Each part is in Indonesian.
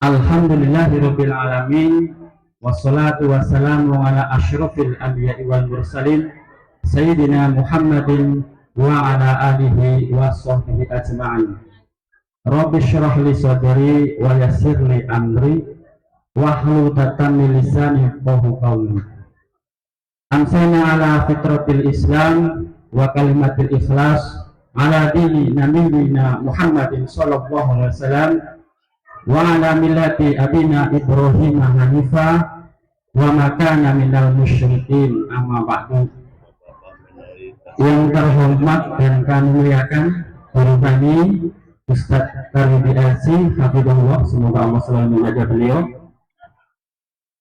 Alhamdulillahirabbil alamin wassalatu wassalamu ala asyrafil anbiya'i wal mursalin sayyidina Muhammadin wa ala alihi wa sahbihi ajma'in. Rabbi syrah li sadri wa yassir li amri wahlul 'uqdatam min lisani yafqahu qawli. Amsana ala fitratil Islam wa kalimatil ikhlas ala dini nabiyyina Muhammadin sallallahu alaihi wasallam wa ala millati abina Ibrahim hanifa wa makana minal musyrikin, amma ba'du. Yang terhormat dan kami muliakan guru kami Ustaz Taridi Asi hafizahullah, semoga Allah selalu menjaga beliau.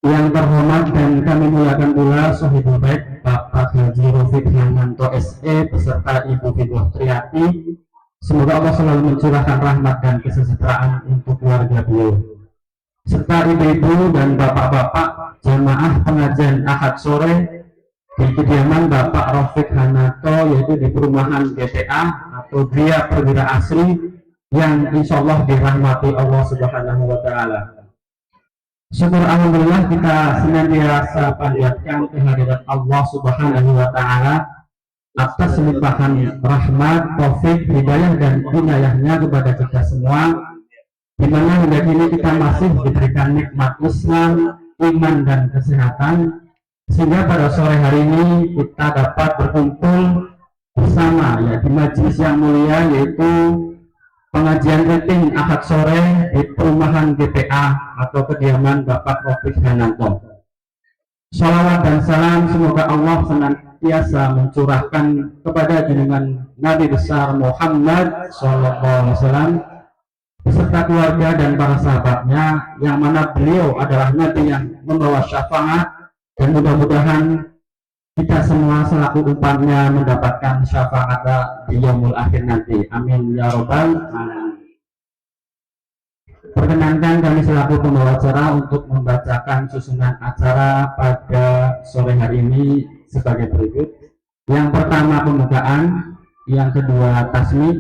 Yang terhormat dan kami muliakan pula sahibul bait Bapak Haji Rafiq Hananto SE beserta Ibu Fitrah Triati. Semoga Allah selalu mencurahkan rahmat dan kesejahteraan untuk keluarga beliau, serta ibu-ibu dan bapak-bapak jamaah pengajian Ahad sore di kediaman Bapak Rafiq Hanato, yaitu di perumahan GTA atau Gria Perwira Asri, yang insya Allah dirahmati Allah Subhanahu wa Ta'ala. Syukur alhamdulillah kita senantiasa panjatkan kehadirat Allah Subhanahu wa Ta'ala atas limpahan rahmat, taufik, hidayah dan inayahnya kepada kita semua, di mana hingga kini kita masih diberikan nikmat Islam, iman dan kesehatan, sehingga pada sore hari ini kita dapat berkumpul bersama ya di majelis yang mulia, yaitu pengajian rutin Ahad sore di perumahan GPA atau kediaman Bapak Rafiq Hananto. Salawat dan salam semoga Allah senantiasa mencurahkan kepada junjungan Nabi besar Muhammad SAW beserta keluarga dan para sahabatnya, yang mana beliau adalah Nabi yang membawa syafaat, dan mudah-mudahan kita semua selaku umatnya mendapatkan syafaat di yaumul akhir nanti. Amin ya robbal alamin. Perkenankan kami selaku pembawa acara untuk membacakan susunan acara pada sore hari ini sebagai berikut. Yang pertama pembukaan, yang kedua tasmid,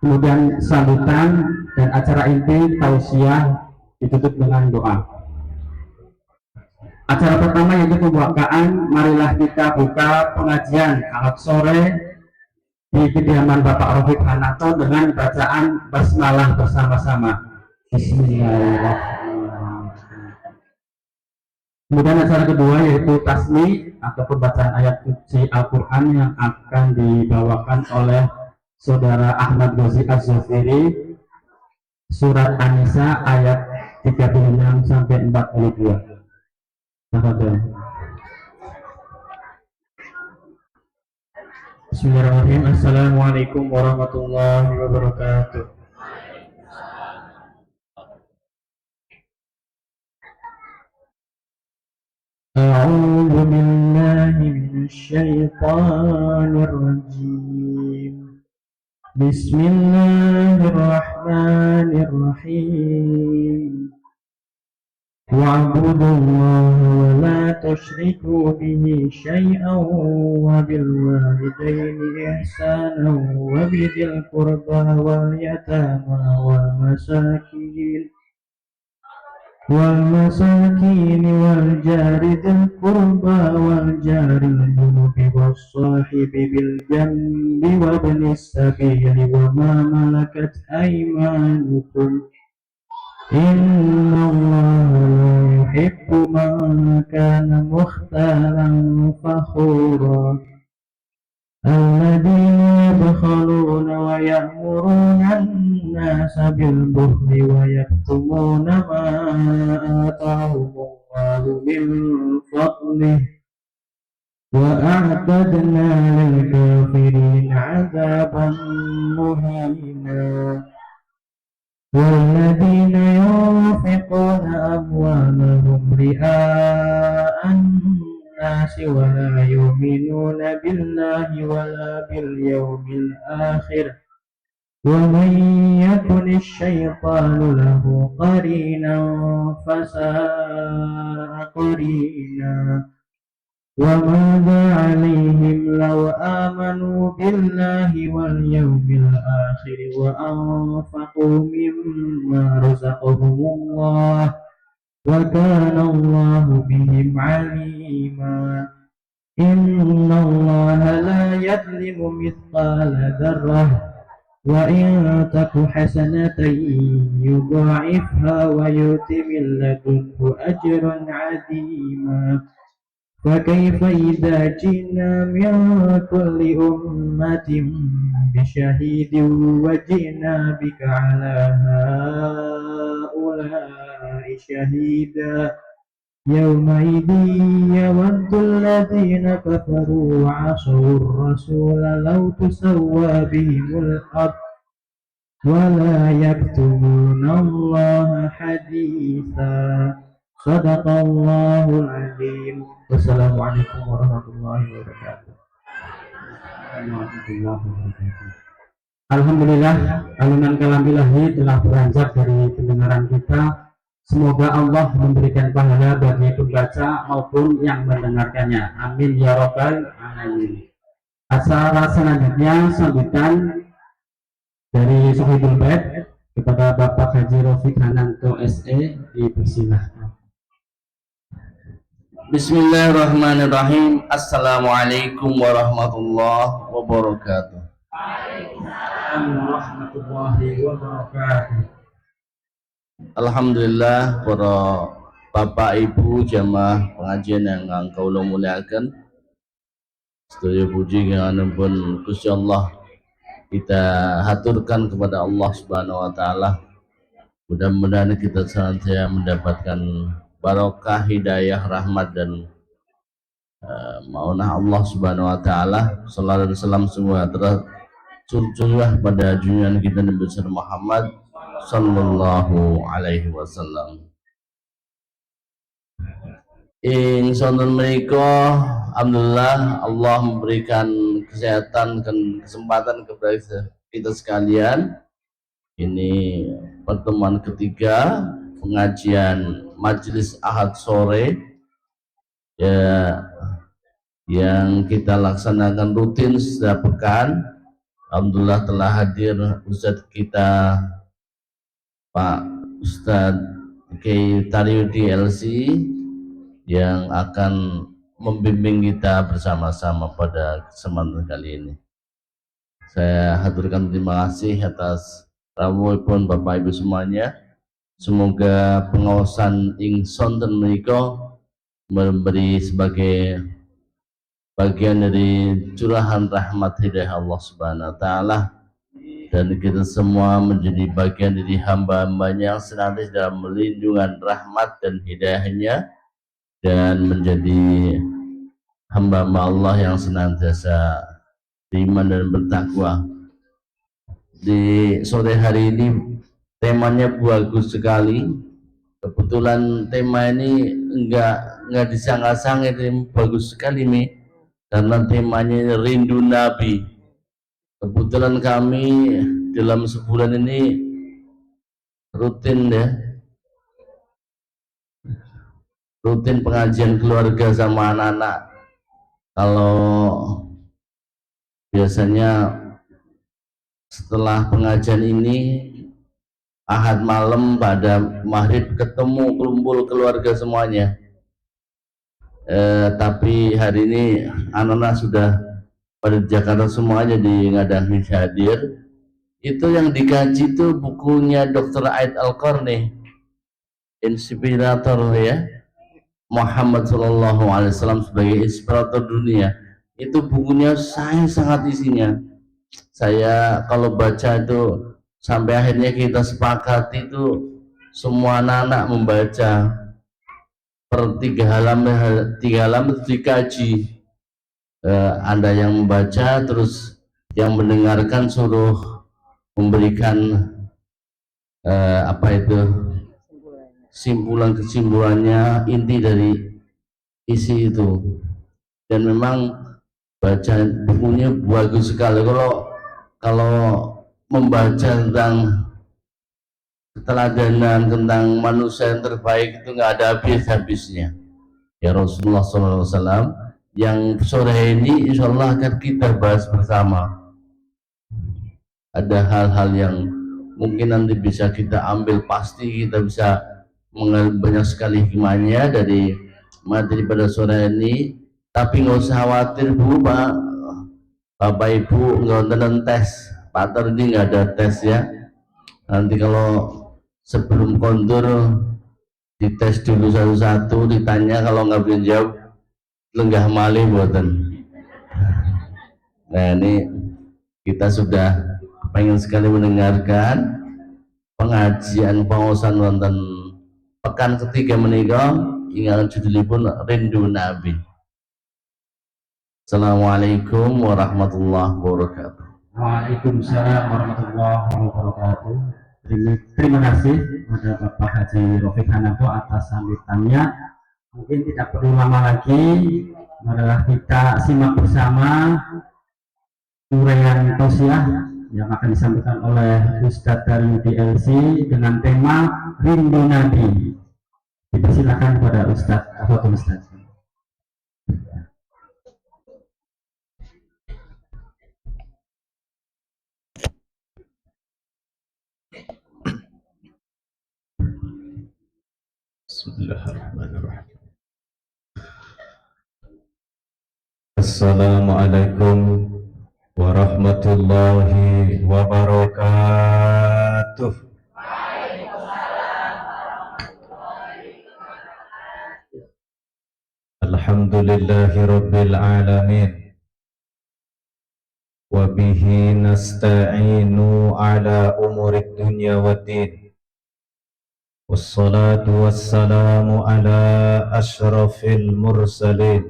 kemudian sambutan, dan acara inti tausiah ditutup dengan doa. Acara pertama yaitu pembukaan. Marilah kita buka pengajian Ahad sore di kediaman Bapak Rafiq Hanato dengan bacaan basmalah bersama-sama. Bismillahirrahmanirrahim. Kemudian acara kedua yaitu tasmi atau pembacaan ayat suci Al-Quran yang akan dibawakan oleh Saudara Ahmad Ghazi Az-Zafiri, surat An-Nisa ayat 36 sampai 42. Bismillahirrahmanirrahim. Assalamualaikum warahmatullahi wabarakatuh. أعوذ بالله من الشيطان الرجيم. بسم الله الرحمن الرحيم. واعبدوا الله ولا تشركوا به شيئا وبالوالدين إحسانا وبذي القربى واليتامى والمساكين والجار ذي القربى والجار الجنب والصاحب بالجنب وابن السبيل وما ملكت أيمانكم إن الله لا يحب من كان مختالا فخورا الذين يبخلون ويأمرون الناس بالبخل ويكتمون ما آتاهم الله من فضله وأعتدنا للكافرين عذابا مهينا والذين ينفقون أموالهم رئاء الناس ولا يؤمنون بالله ولا باليوم الآخر ومن يكن الشيطان له قرينا فساء قرينا وماذا عليهم لو آمنوا بالله واليوم الآخر وأنفقوا مما رزقهم الله وكان الله بهم عليما إن الله لا يظلم مثقال ذرة وإن تك حسنة يضاعفها ويؤت من لدنه أجرا عظيما فكيف إذا جئنا من كل أمة بشهيد وجئنا بك على هؤلاء شهيدا يومئذ يود الذين كفروا وعصوا الرسول لو تسوى بهم الأرض ولا يكتمون الله حديثا صدق الله العظيم wassalamualaikum warahmatullahi wabarakatuh. Alhamdulillah, alunan kalam ilahi telah beranjak dari pendengaran kita. Semoga Allah memberikan pahala bagi pembaca maupun yang mendengarkannya. Amin ya robbal alamin. Acara selanjutnya sambutan dari Sohibul Bait kepada Bapak Haji Rafiq Hananto SE, dipersilahkan. Bismillahirrahmanirrahim. Assalamualaikum warahmatullahi wabarakatuh. Waalaikumsalam warahmatullahi wabarakatuh. Alhamdulillah, para bapak ibu jamaah pengajian yang engkau muliakan, sedaya puji kangge pun Gusti Allah kita haturkan kepada Allah Subhanahu wa taala. Mudah-mudahan kita senantiasa mendapatkan barokah, hidayah, rahmat dan maunah Allah Subhanahu wa taala. Sallallahu alaihi wasallam semua tercurah pada junjungan kita Nabi Muhammad sallallahu alaihi wasallam. Ing sonten menika alhamdulillah Allah memberikan kesehatan dan kesempatan kepada kita sekalian. Ini pertemuan ketiga pengajian majelis Ahad sore ya, yang kita laksanakan rutin setiap pekan. Alhamdulillah telah hadir Ustadz kita Pak Ustadz Kiai Tariudi LC yang akan membimbing kita bersama-sama pada kesempatan kali ini. Saya haturkan terima kasih atas rawuhipun Bapak Ibu semuanya. Semoga pengawasan ing sonten menika memberi sebagai bagian dari curahan rahmat hidayah Allah Subhanahu wa taala, dan kita semua menjadi bagian dari hamba-hambanya yang senantiasa dalam melindungan rahmat dan hidayahnya, dan menjadi hamba-hamba Allah yang senantiasa beriman dan bertakwa. Di sore hari ini temanya bagus sekali. Kebetulan tema ini enggak disangka-sangka, ini bagus sekali nih, karena temanya rindu Nabi. Kebetulan kami dalam sebulan ini rutin pengajian keluarga sama anak-anak. Kalau biasanya setelah pengajian ini Ahad malam pada maghrib ketemu kumpul keluarga semuanya. Tapi hari ini anak-anak sudah pada Jakarta semuanya, jadi nggak ada yang hadir. Itu yang dikaji itu bukunya Dr. Aid Al-Qarni, inspirator ya Muhammad Sallallahu Alaihi Wasallam sebagai inspirator dunia. Itu bukunya saya sangat isinya. Saya kalau baca itu sampai akhirnya kita sepakati itu semua anak-anak membaca per 3 halaman itu dikaji. Anda yang membaca, terus yang mendengarkan suruh memberikan kesimpulannya, inti dari isi itu. Dan memang baca bukunya bagus sekali. Kalau membaca tentang keteladanan, tentang manusia yang terbaik itu nggak ada habis-habisnya. Ya Rasulullah SAW yang sore ini insya Allah akan kita bahas bersama. Ada hal-hal yang mungkin nanti bisa kita ambil, pasti kita bisa mengambil banyak sekali hikmahnya dari materi pada sore ini. Tapi nggak usah khawatir Bu, Bapak Ibu, nggak ada tes. Pak Tar ini nggak ada tes ya. Nanti kalau sebelum kontur dites dulu satu-satu, ditanya, kalau nggak bisa jawab lenggah malih buatan. Nah ini kita sudah pengen sekali mendengarkan pengajian pengosan wonten pekan ketiga menikah ingkang judulipun Rindu Nabi. Assalamualaikum warahmatullahi wabarakatuh. Waalaikumsalam warahmatullahi wabarakatuh. Terima kasih kepada Bapak Haji Rafiq Hanapo atas sambutannya. Mungkin tidak perlu lama lagi, marilah kita simak bersama uraian tausiah yang akan disampaikan oleh Ustadz dari DLC dengan tema Rindu Nabi. Dipersilakan kepada Ustadz. Afwan Ustadz. Bismillahirrahmanirrahim. Assalamualaikum warahmatullahi wabarakatuh. Alhamdulillahi rabbil alamin. Wa bihi nasta'inu ala umurid dunya waddin. Wassalatu wassalamu ala ashrafil mursalin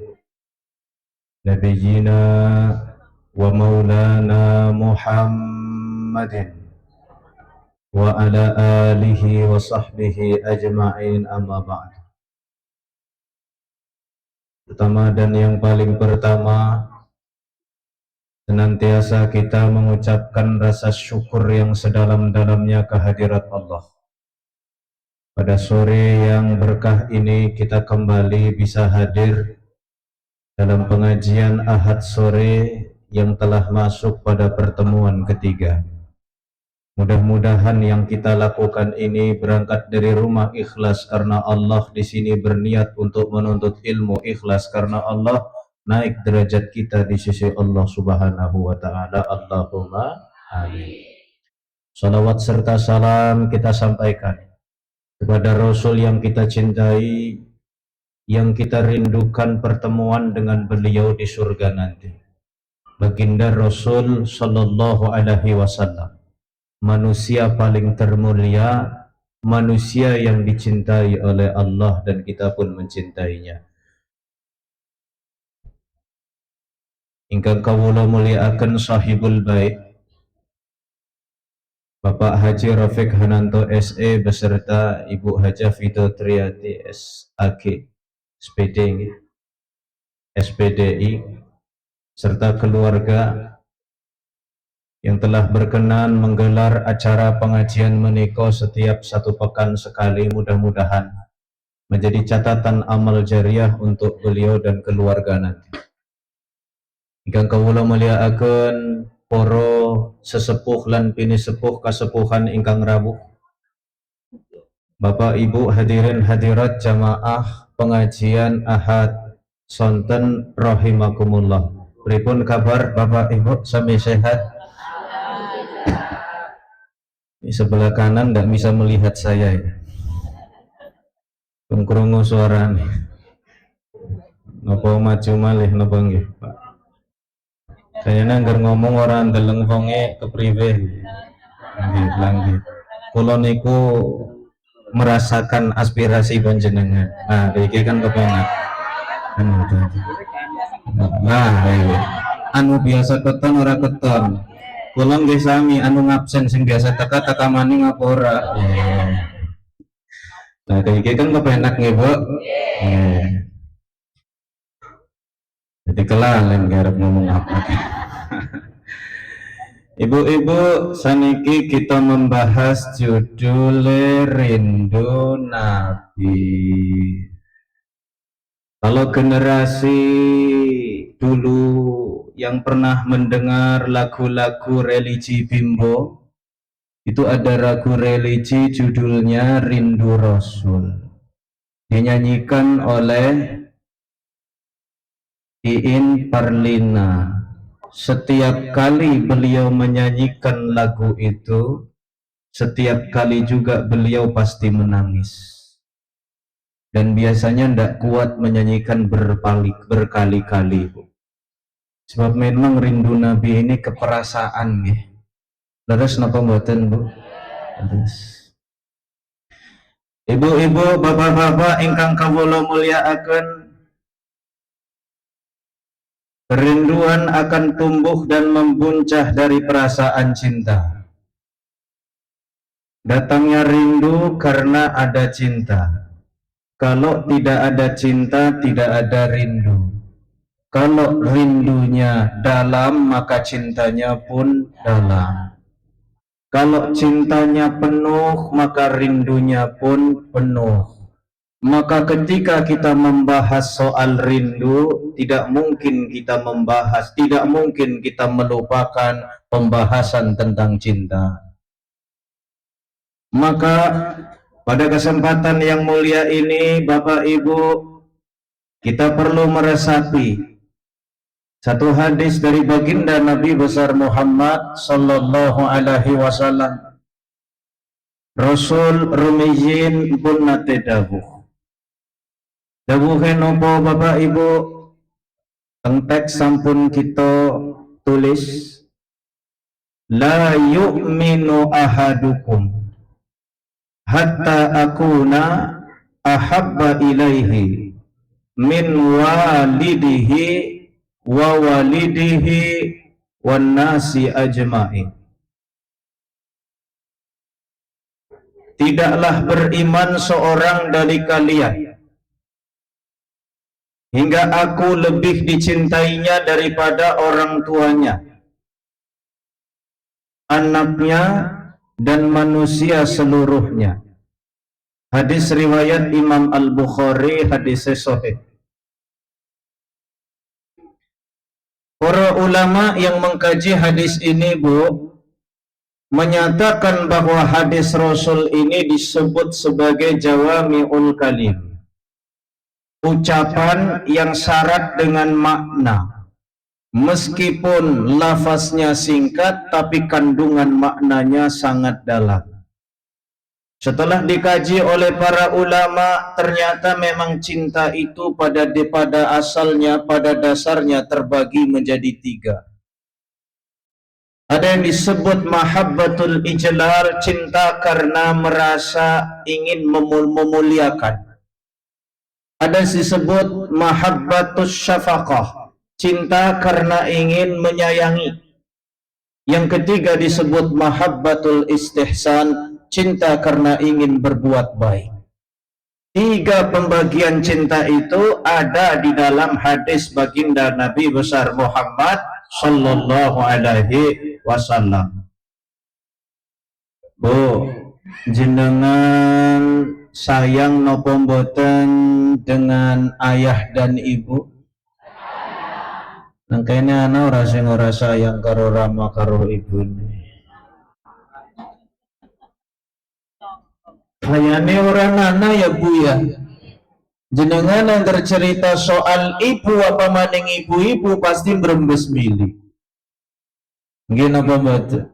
Nabiyyina wa maulana Muhammadin wa ala alihi wa sahbihi ajma'in, amma ba'd. Pertama dan yang paling pertama, senantiasa kita mengucapkan rasa syukur yang sedalam-dalamnya kehadirat Allah. Pada sore yang berkah ini kita kembali bisa hadir dalam pengajian Ahad sore yang telah masuk pada pertemuan ketiga. Mudah-mudahan yang kita lakukan ini berangkat dari rumah ikhlas karena Allah, di sini berniat untuk menuntut ilmu ikhlas karena Allah, naik derajat kita di sisi Allah Subhanahu wa taala. Allahumma amin. Salawat serta salam kita sampaikan kepada Rasul yang kita cintai, yang kita rindukan pertemuan dengan beliau di surga nanti. Baginda Rasul Sallallahu Alaihi Wasallam, manusia paling termulia, manusia yang dicintai oleh Allah dan kita pun mencintainya. Ingkang kawula mulyakaken sahibul bait Bapak Haji Rafiq Hananto SE beserta Ibu Hajah Fito Triati SAG SPD SPDI serta keluarga yang telah berkenan menggelar acara pengajian menika setiap satu pekan sekali. Mudah-mudahan menjadi catatan amal jariah untuk beliau dan keluarga nanti. Ingkang kawula mulyakaken para sesepuh lan pinisepuh kasepuhan ingkang rawuh, Bapak Ibu hadirin hadirat jamaah pengajian Ahad sonten rahimakumullah. Pripun kabar Bapak Ibu, sami sehat? Di sebelah kanan nggak bisa melihat saya ya. Krungu suara nih. Napa maju malih napa nggih, Pak? Kayaknya anggar ngomong orang deleng wonge kepriwe. Nggih, nggih. Kula niku merasakan aspirasi panjenengan. Nah, iki kan kepenak. Nah, anu biasa keton ora keton. Kula nggih sami anu ngabsen sing biasa teka maning apa ora. Nah, iki kan kepenak nggih, Bu. Jadi kelalen garap ngomong apa. Ibu-ibu, saniki kita membahas judul Rindu Nabi. Kalau generasi dulu yang pernah mendengar lagu-lagu religi Bimbo, itu ada lagu religi judulnya Rindu Rasul, dinyanyikan oleh Iin Parlina. Setiap kali beliau menyanyikan lagu itu, setiap kali juga beliau pasti menangis. Dan biasanya tidak kuat menyanyikan berkali-kali, Bu. Sebab memang rindu Nabi ini keperasaan, ya. Leres napa mboten, Bu? Leres. Ibu-ibu, bapak-bapak ingkang kawula mulyakaken, kerinduan akan tumbuh dan membuncah dari perasaan cinta. Datangnya rindu karena ada cinta. Kalau tidak ada cinta, tidak ada rindu. Kalau rindunya dalam, maka cintanya pun dalam. Kalau cintanya penuh, maka rindunya pun penuh. Maka ketika kita membahas soal rindu, tidak mungkin kita melupakan pembahasan tentang cinta. Maka pada kesempatan yang mulia ini, Bapak Ibu, kita perlu meresapi satu hadis dari baginda Nabi besar Muhammad sallallahu alaihi wasallam. Rasul rumiyin pun nate dawuh. Dawuhe nopo Bapak Ibu? Teng teks sampun kita tulis, la yu'minu ahadukum hatta akuna ahabba ilaihi min walidihi wa walidihi wan nasi ajma'in. Tidaklah beriman seorang dari kalian hingga aku lebih dicintainya daripada orang tuanya, anaknya, dan manusia seluruhnya. Hadis riwayat Imam Al-Bukhari, hadis sahih. Para ulama yang mengkaji hadis ini, Bu, menyatakan bahwa hadis Rasul ini disebut sebagai jawami'ul kalim, ucapan yang syarat dengan makna. Meskipun lafaznya singkat, tapi kandungan maknanya sangat dalam. Setelah dikaji oleh para ulama, ternyata memang cinta itu pada dasarnya terbagi menjadi 3. Ada yang disebut mahabbatul ijlal, cinta karena merasa ingin memuliakan. Ada yang disebut mahabbatus syafaqah, cinta karena ingin menyayangi. Yang ketiga disebut mahabbatul istihsan, cinta karena ingin berbuat baik. 3 pembagian cinta itu ada di dalam hadis baginda Nabi besar Muhammad sallallahu alaihi wasallam. Bu, jenengan sayang napa mboten dengan ayah dan ibu? Nang kene ana ora sing ora sayang karo rama karo ibune. Kayane orang nana ya Bu ya. Jenengan yang tercerita soal ibu apa maning ibu-ibu pasti berembes milih. Nggih napa mboten?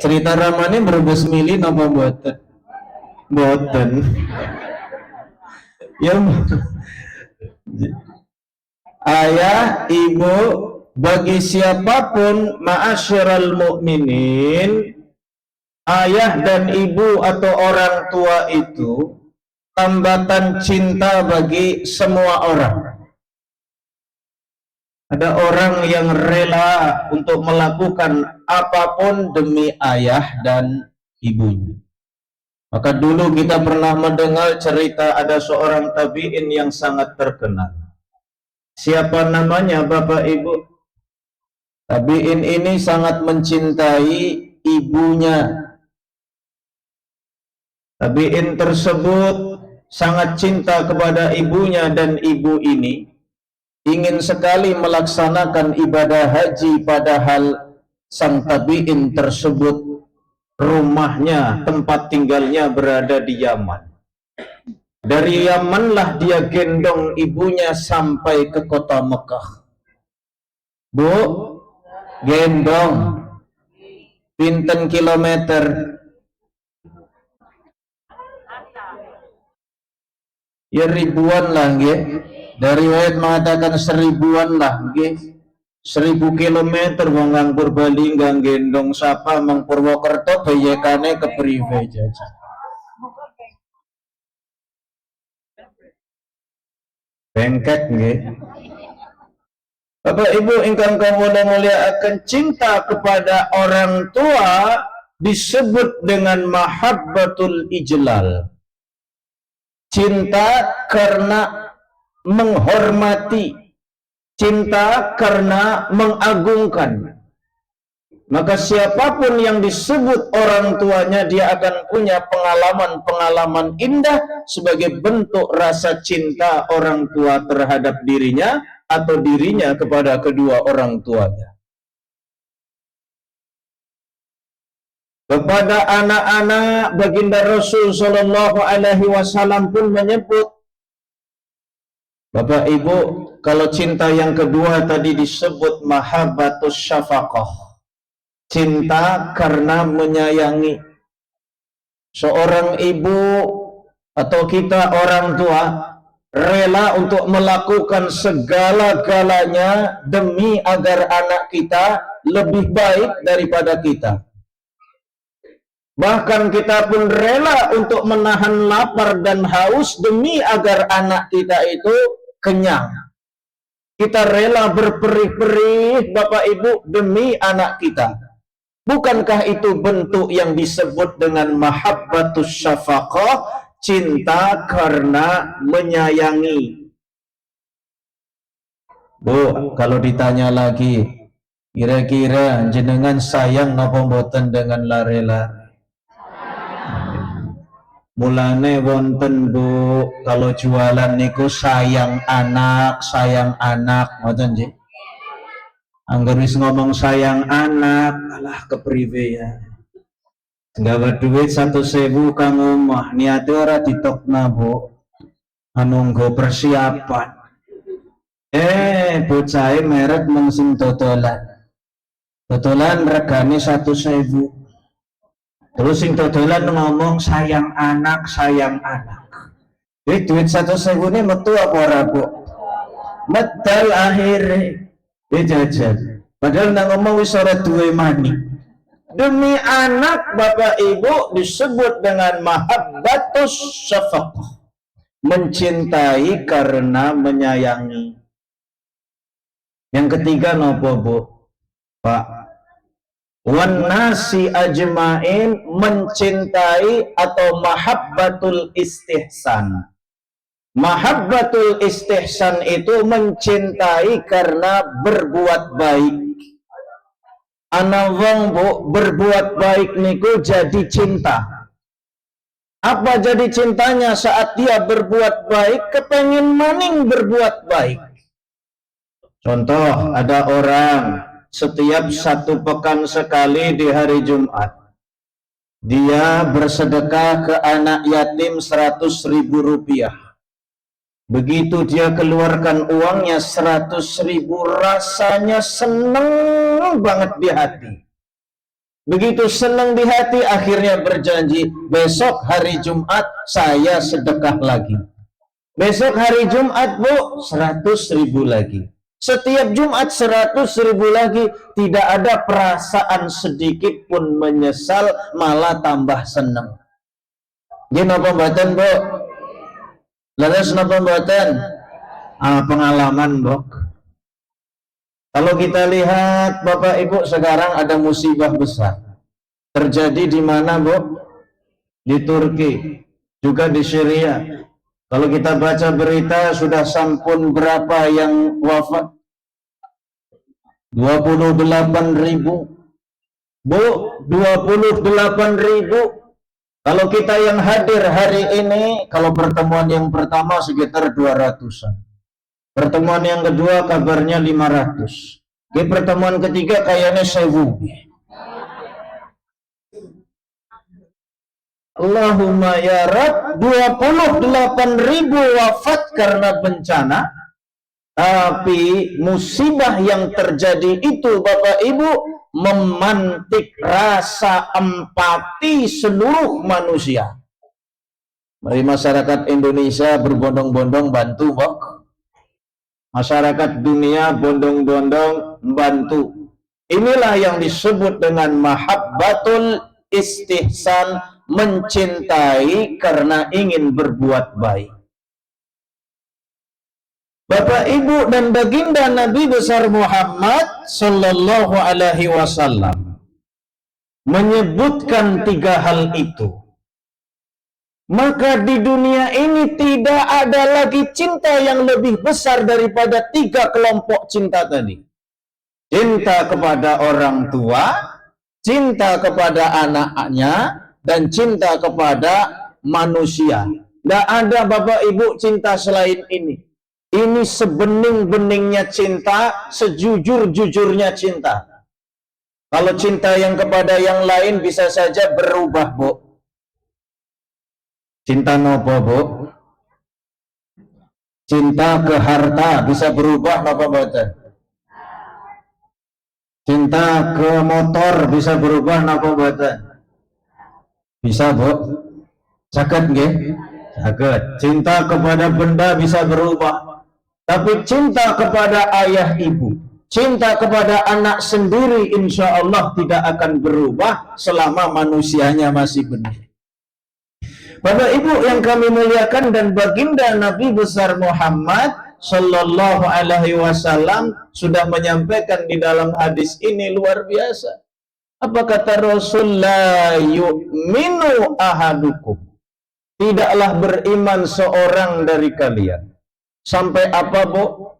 Cerita ramane berembes milih napa mboten? Mboten. Ya ayah, ibu, bagi siapapun ma'asyiral mukminin, ayah dan ibu atau orang tua itu tambatan cinta bagi semua orang. Ada orang yang rela untuk melakukan apapun demi ayah dan ibunya. Maka dulu kita pernah mendengar cerita ada seorang tabi'in yang sangat terkenal. Siapa namanya Bapak Ibu? Tabi'in ini sangat mencintai ibunya. Tabi'in tersebut sangat cinta kepada ibunya, dan ibu ini ingin sekali melaksanakan ibadah haji, padahal sang tabi'in tersebut rumahnya, tempat tinggalnya berada di Yaman. Dari Yamanlah dia gendong ibunya sampai ke kota Mekah. Bu, gendong pinten kilometer? Ya ribuan lah, nggih. Dari riwayat mengatakan seribuan lah, nggih. 1000 kilometer wong ngang Purbalingga gendong sapa Mang Purwokerto bayekane kepriwe jajan. Bengkek nggih. Bapak Ibu ingkang kawula mulyakaken, cinta kepada orang tua disebut dengan mahabbatul ijlal. Cinta karena menghormati, cinta karena mengagungkan. Maka siapapun yang disebut orang tuanya, dia akan punya pengalaman-pengalaman indah sebagai bentuk rasa cinta orang tua terhadap dirinya atau dirinya kepada kedua orang tuanya. Kepada anak-anak, baginda Rasul Shallallahu Alaihi Wasallam pun menyebut, Bapak Ibu, kalau cinta yang kedua tadi disebut mahabbatus syafaqah, cinta karena menyayangi. Seorang ibu atau kita orang tua rela untuk melakukan segala-galanya demi agar anak kita lebih baik daripada kita. Bahkan kita pun rela untuk menahan lapar dan haus demi agar anak kita itu kenyang. Kita rela berperih-perih, Bapak Ibu, demi anak kita. Bukankah itu bentuk yang disebut dengan mahabbatus syafaqah, cinta karena menyayangi? Bu, kalau ditanya lagi, kira-kira jenengan sayang napa mboten dengan lare-lare? Mulane wonten Bu, kalau jualan niku sayang anak, ngoten nggih. Angger wis ngomong sayang anak, alah kepriwe ya. Nggawa duit 100.000 kang omah, niate ora ditokna Bu. Anu nggo persiapan. Bocahe merek mung sing dodolan. Dodolan regane 100.000. Terus sing dodolan ngomong sayang anak. Duit 100.000 ini metu apa ora, Bu? Medal akhirnya jajan. Padahal nang ngomong wis ora duwe mani. Demi anak, Bapak Ibu, disebut dengan mahabbatus syafaqah, mencintai karena menyayangi. Yang ketiga nopo, Bu? Pak, wan nasi ajmain, mencintai atau mahabbatul istihsan. Mahabbatul istihsan itu mencintai karena berbuat baik. Ana wong, Bu, berbuat baik niku jadi cinta. Apa jadi cintanya? Saat dia berbuat baik, kepengen maning berbuat baik. Contoh, ada orang setiap 1 pekan sekali di hari Jumat, dia bersedekah ke anak yatim 100.000 rupiah. Begitu dia keluarkan uangnya 100.000, rasanya seneng banget di hati. Begitu seneng di hati, akhirnya berjanji, besok hari Jumat saya sedekah lagi. Besok hari Jumat, Bu, 100.000 lagi. Setiap Jumat 100.000 lagi. Tidak ada perasaan sedikit pun menyesal, malah tambah seneng. Gini apa mboten, Bu? Laras napa mboten? Pengalaman, Bok. Kalau kita lihat, Bapak Ibu, sekarang ada musibah besar. Terjadi di mana, Bu? Di Turki, juga di Syria. Kalau kita baca berita, sudah sampun berapa yang wafat? 28.000. Bu, 28.000. Kalau kita yang hadir hari ini, kalau pertemuan yang pertama sekitar 200-an. Pertemuan yang kedua kabarnya 500. Di pertemuan ketiga kayaknya 1000. Allahumma ya Rabb, 28.000 wafat karena bencana. Tapi musibah yang terjadi itu Bapak Ibu memantik rasa empati seluruh manusia. Mari masyarakat Indonesia berbondong-bondong bantu, Bok. Masyarakat dunia bondong-bondong bantu. Inilah yang disebut dengan mahabbatul istihsan, mencintai karena ingin berbuat baik. Bapak Ibu dan baginda Nabi besar Muhammad sallallahu alaihi wasallam menyebutkan 3 hal itu. Maka di dunia ini tidak ada lagi cinta yang lebih besar daripada 3 kelompok cinta tadi. Cinta kepada orang tua, cinta kepada anaknya, dan cinta kepada manusia. Tidak ada Bapak Ibu cinta selain ini. Ini sebening-beningnya cinta, sejujur-jujurnya cinta. Kalau cinta yang kepada yang lain bisa saja berubah, Bu. Cinta nopo, Bu? Cinta ke harta bisa berubah apa mboten? Cinta ke motor bisa berubah apa mboten? Bisa, Bu? Saged nggih? Saged. Cinta kepada benda bisa berubah. Tapi cinta kepada ayah ibu, cinta kepada anak sendiri insya Allah tidak akan berubah selama manusianya masih benar. Bapak Ibu yang kami muliakan dan baginda Nabi besar Muhammad sallallahu alaihi wasallam sudah menyampaikan di dalam hadis ini luar biasa. Apa kata Rasul? La yu'minu ahadukum. Tidaklah beriman seorang dari kalian. Sampai apa, Bu?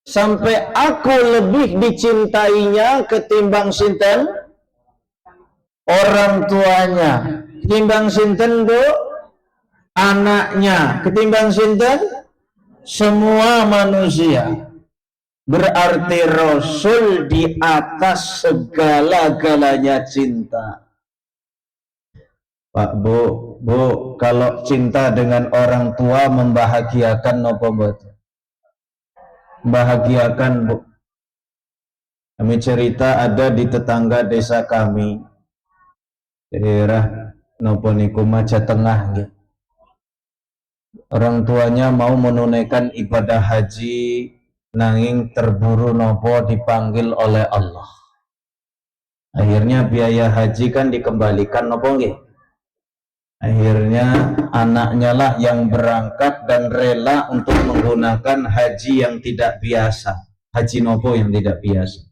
Sampai aku lebih dicintainya ketimbang sinten? Orang tuanya. Ketimbang sinten, Bu? Anaknya. Ketimbang sinten? Semua manusia. Berarti Rasul di atas segala-galanya cinta. Pak, Bu, kalau cinta dengan orang tua membahagiakan nopo mboten? Membahagiakan, Bu. Kami cerita ada di tetangga desa kami, daerah nopo niku Maja Tengah gitu. Orang tuanya mau menunaikan ibadah haji nanging terburu nopo dipanggil oleh Allah. Akhirnya biaya haji kan dikembalikan nopo nggih? Akhirnya anaknya lah yang berangkat dan rela untuk menggunakan haji yang tidak biasa. Haji nopo yang tidak biasa.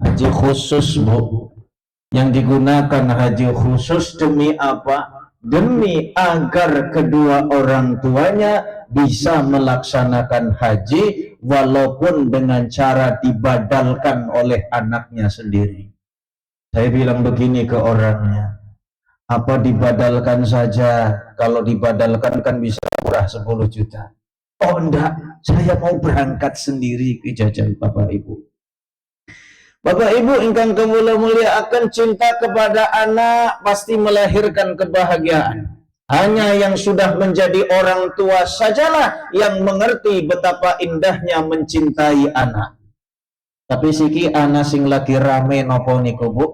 Haji khusus, Bu. Yang digunakan haji khusus demi apa? Demi agar kedua orang tuanya bisa melaksanakan haji walaupun dengan cara dibadalkan oleh anaknya sendiri. Saya bilang begini ke orangnya, apa dibadalkan saja? Kalau dibadalkan kan bisa murah 10 juta. Oh enggak, saya mau berangkat sendiri ke jajal Bapak Ibu. Bapak Ibu ingkang kula muliakan, cinta kepada anak pasti melahirkan kebahagiaan. Hanya yang sudah menjadi orang tua sajalah yang mengerti betapa indahnya mencintai anak. Tapi siki anak sing lagi rame nopo niku, Bu?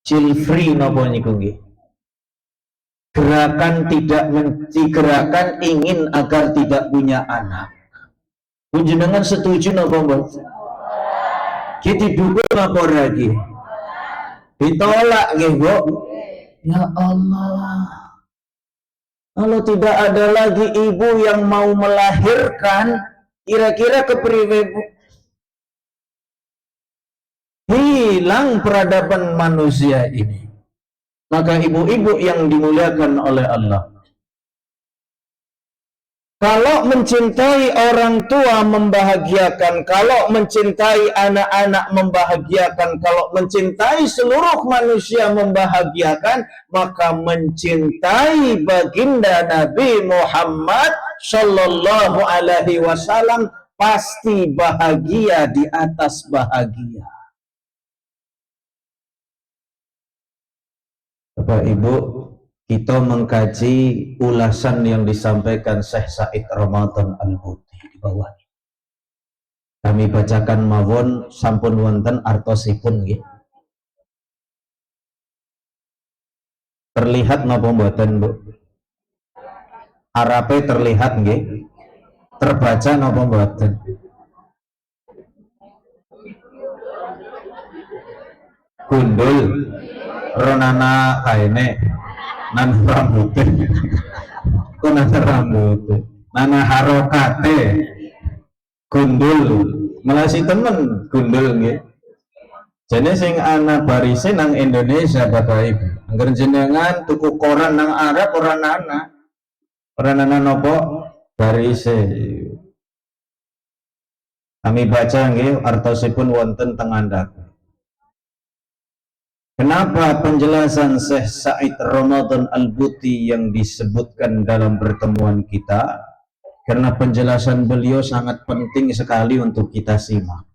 Child free nopo niku nggih? Gerakan gerakan ingin agar tidak punya anak. Panjenengan setuju napa mboten? Kita dukung apa lagi? Ditolak nggih, Bu? Ya Allah. Kalau tidak ada lagi ibu yang mau melahirkan, kira-kira kepriwe, Bu? Hilang peradaban manusia ini. Maka ibu-ibu yang dimuliakan oleh Allah, Kalau mencintai orang tua membahagiakan, kalau mencintai anak-anak membahagiakan, kalau mencintai seluruh manusia membahagiakan, maka mencintai baginda Nabi Muhammad Sallallahu Alaihi Wasallam pasti bahagia di atas bahagia. Bapak Ibu, kita mengkaji ulasan yang disampaikan Syekh Said Ramadan Al-Buti di bawah. Kami bacakan mawon sampun wonten artosipun nggih. Terlihat napa mboten, Bu? Arape terlihat nggih. Terbaca napa mboten? Gundul ronana kaene nana rambutnya kok nana rambutnya nana harokate gundul melasi temen gundul nggih. Jadi sing ana barise nang Indonesia Bapak Ibu angger jenengan tuku koran nang Arab ora nana nopo barise. Kami baca nggih artosipun wonten teng andhap. Kenapa penjelasan Syekh Said Ramadan Al-Buti yang disebutkan dalam pertemuan kita? Karena penjelasan beliau sangat penting sekali untuk kita simak.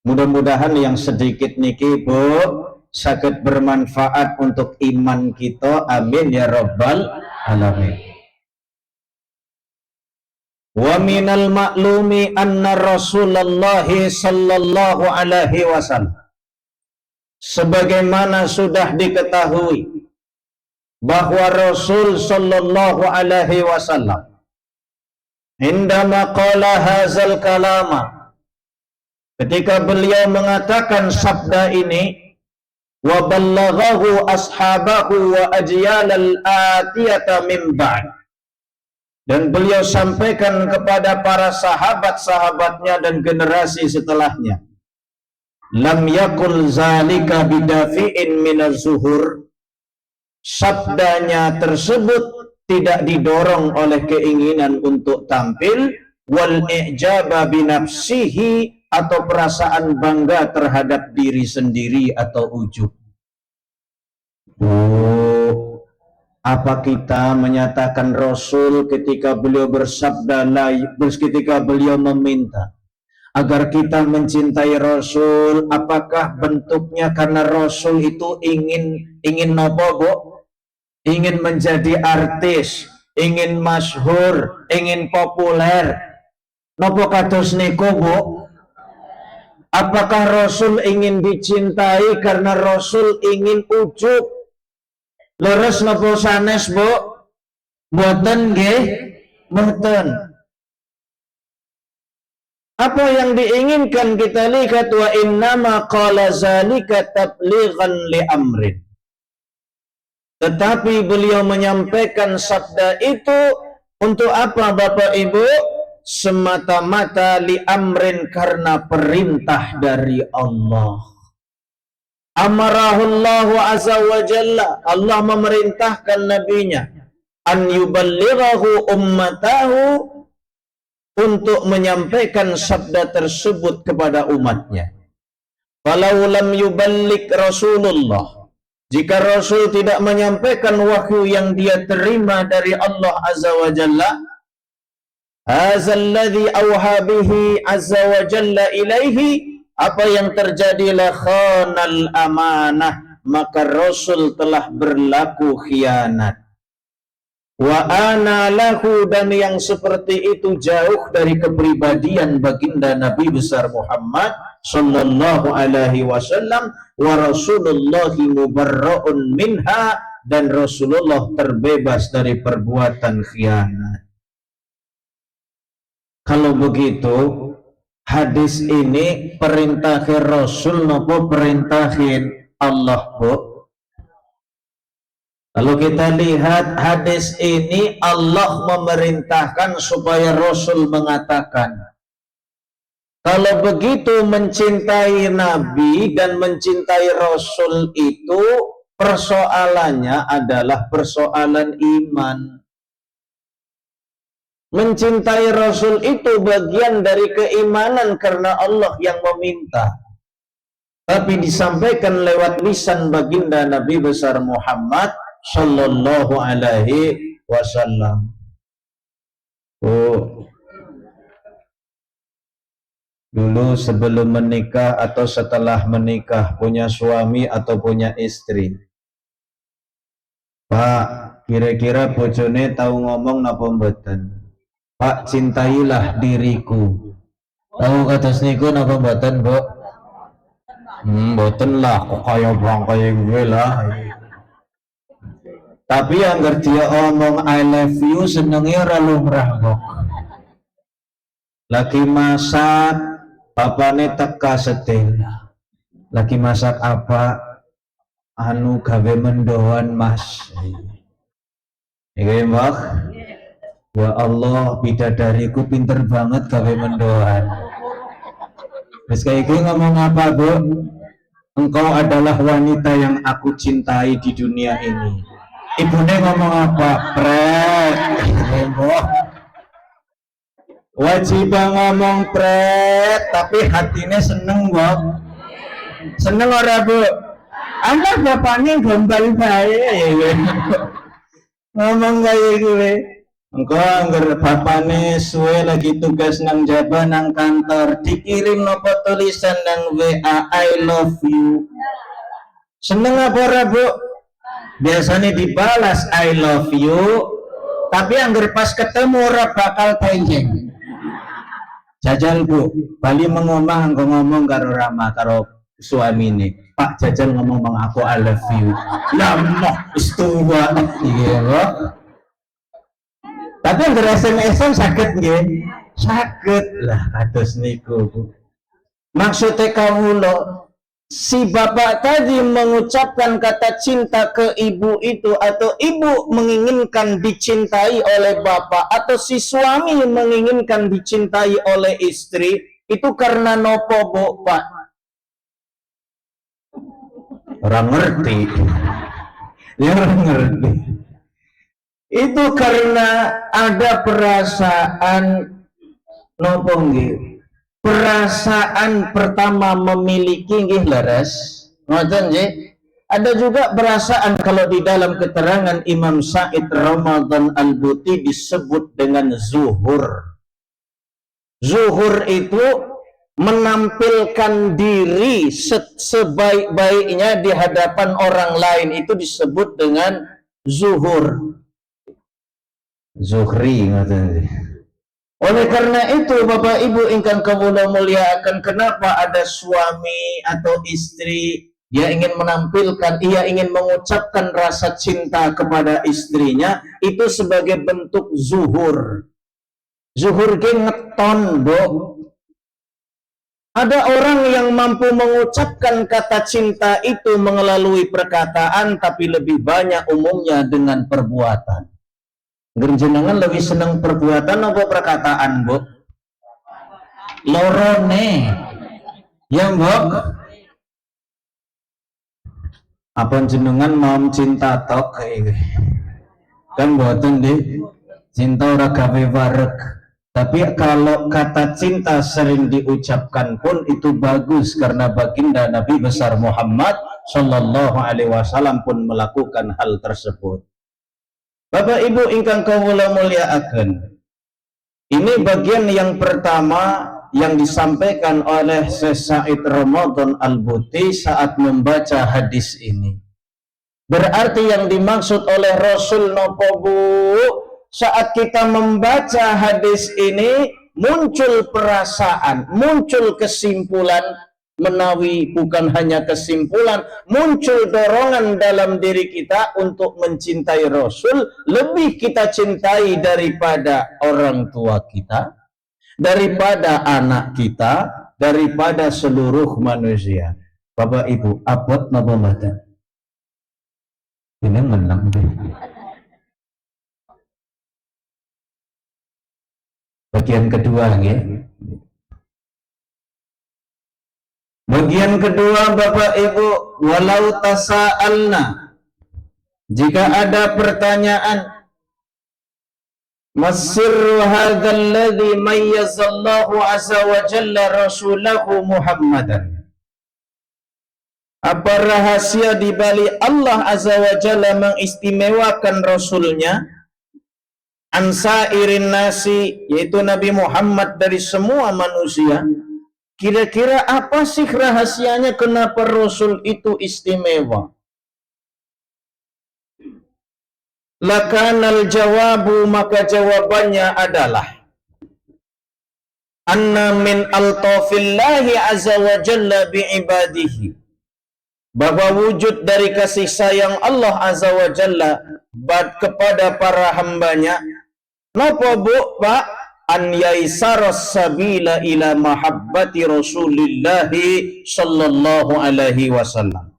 Mudah-mudahan yang sedikit niki Bu saged bermanfaat untuk iman kita. Amin ya rabbal alamin. Wa minal maklumi anna Rasulullah sallallahu alaihi wasallam, sebagaimana sudah diketahui bahwa Rasul sallallahu alaihi wasallam indama qala hazal kalama, ketika beliau mengatakan sabda ini, wa ballaghahu ashabahu wa ajyalal atiyata min ba'd, dan beliau sampaikan kepada para sahabat-sahabatnya dan generasi setelahnya. Lam yakul zalika bidafi'in minaz zuhur, sabdanya tersebut tidak didorong oleh keinginan untuk tampil, wal i'jaba binafsihi, atau perasaan bangga terhadap diri sendiri atau ujub. Apa kita menyatakan Rasul ketika beliau bersabda, ketika beliau meminta agar kita mencintai Rasul, apakah bentuknya karena Rasul itu ingin nopo, Bu? Ingin menjadi artis, ingin masyhur, ingin populer. Nopo kados niku, Bu? Apakah Rasul ingin dicintai karena Rasul ingin ujub? Leres nopo sanes, Bu? Mboten nggih? Mboten. Apa yang diinginkan kita lihat, wa innama qala zalika tablighan li amrin. Tetapi beliau menyampaikan sabda itu untuk apa Bapak Ibu? Semata-mata li amrin, karena perintah dari Allah. Amarahullahu azza wa jalla, Allah memerintahkan nabinya an yuballighahu ummatahu, untuk menyampaikan sabda tersebut kepada umatnya. Walau lam yuballigh Rasulullah, jika Rasul tidak menyampaikan wahyu yang dia terima dari Allah azza wa jalla, hazalladzi auha bihi azza wa jalla ilaihi, apa yang terjadi la khanal amanah, maka Rasul telah berlaku khianat. Wa ana lahu, dan yang seperti itu jauh dari kepribadian baginda Nabi besar Muhammad sallallahu alaihi wasallam, wa Rasulullahi mubarra'un minha, dan Rasulullah terbebas dari perbuatan khianat. Kalau begitu, hadis ini perintahin Rasul napa perintahin Allah, Bu? Kalau kita lihat hadis ini, Allah memerintahkan supaya Rasul mengatakan, kalau begitu mencintai Nabi dan mencintai Rasul itu persoalannya adalah persoalan iman. Mencintai Rasul itu bagian dari keimanan karena Allah yang meminta. Tapi disampaikan lewat lisan baginda Nabi besar Muhammad sallallahu alaihi wasallam. Dulu sebelum menikah atau setelah menikah, punya suami atau punya istri, Pak, kira-kira bojone tahu ngomong napa mboten? Pak, cintailah diriku. Tahu kados niku napa mboten, Bu? Mboten lah, kok kaya bang kaya gue lah. Tapi yang dia omong I love you senengnya ora lumrah, Bu. Lagi masak, bapakne teka setel. Lagi masak apa? Anu gawe mendoan, Mas. Iki, Mbak. Ya Allah, bidadariku pinter banget gawe mendoan. Terus kayak gini ngomong apa, Bu? Engkau adalah wanita yang aku cintai di dunia ini. Ibunya ngomong apa? Pret. Wajib ngomong pret, tapi hatinya seneng, Bu. Seneng ora, Bu? Anda bapaknya gombal bae. Ngomong kayak gue. Engkau anggar bapaknya suwe lagi tugas nang jaba nang kantor, dikirim nopo tulisan nang WA I love you. Seneng apa ora, Bu? Biasanya dibalas I love you, tapi anggar pas ketemu ora bakal tenjeng. Jajal, Bu, bali mengomong ngomong karo Rama karo suami ini. Pak, jajal ngomong bang aku I love you. Lama istuwa. Iya, Bu. Tapi yang SMS-an sakit nggih? Sakit lah kados niku, Bu. Maksudnya kamu lo, si bapak tadi mengucapkan kata cinta ke ibu itu, atau ibu menginginkan dicintai oleh bapak, atau si suami menginginkan dicintai oleh istri, itu karena nopo, Bu, Pak? Orang ngerti. Ya orang ngerti. Itu karena ada perasaan nopo nggih. Perasaan pertama memiliki nggih leres. Ngoten nggih. Ada juga perasaan kalau di dalam keterangan Imam Said Ramadan Al-Buti disebut dengan zuhur. Zuhur itu menampilkan diri sebaik-baiknya di hadapan orang lain, itu disebut dengan zuhur. Zuhri ngaten. Oleh karena itu Bapak Ibu ingkang kawula mulyakaken, kenapa ada suami atau istri dia ingin menampilkan, ia ingin mengucapkan rasa cinta kepada istrinya, itu sebagai bentuk zuhur. Zuhur ge ngeton, Bu. Ada orang yang mampu mengucapkan kata cinta itu melalui perkataan, tapi lebih banyak umumnya dengan perbuatan. Gerjenengan lebih senang perbuatan apa perkataan, Bu? Lorone. Ya, Bu. Apa jenengan mau cinta tok kayak kan boten deh. Cinta ora gawe wareg. Tapi kalau kata cinta sering diucapkan pun itu bagus, karena baginda Nabi besar Muhammad sallallahu alaihi wasallam pun melakukan hal tersebut. Bapak Ibu ingkang kawula mulyakaken, ini bagian yang pertama yang disampaikan oleh Syekh Said Ramadan Al-Buti saat membaca hadis ini. Berarti yang dimaksud oleh Rasul nopo, Bu? Saat kita membaca hadis ini muncul perasaan, muncul kesimpulan, menawi bukan hanya kesimpulan, muncul dorongan dalam diri kita untuk mencintai Rasul, lebih kita cintai daripada orang tua kita, daripada anak kita, daripada seluruh manusia. Bapak Ibu, abot napa mboten? Ini menang deh. Bagian kedua ya. Bagian kedua Bapak Ibu, walau tasa'alna, jika ada pertanyaan Masirru hadzal ladzi mayyazallahu azza wa jalla rasulahu Muhammadan. Apa rahasia di balik Allah azza wa jalla mengistimewakan rasulnya ansairin nasi, yaitu Nabi Muhammad dari semua manusia? Kira-kira apa sih rahasianya kenapa rasul itu istimewa? Lakanal jawabu, maka jawabannya adalah anna min altafillahi azza wa jalla bi'ibadihi, bahwa wujud dari kasih sayang Allah azza wa jalla kepada para hambanya napa bu pak an yaisaras sabila ila mahabbati rasulillahi sallallahu alaihi wasallam,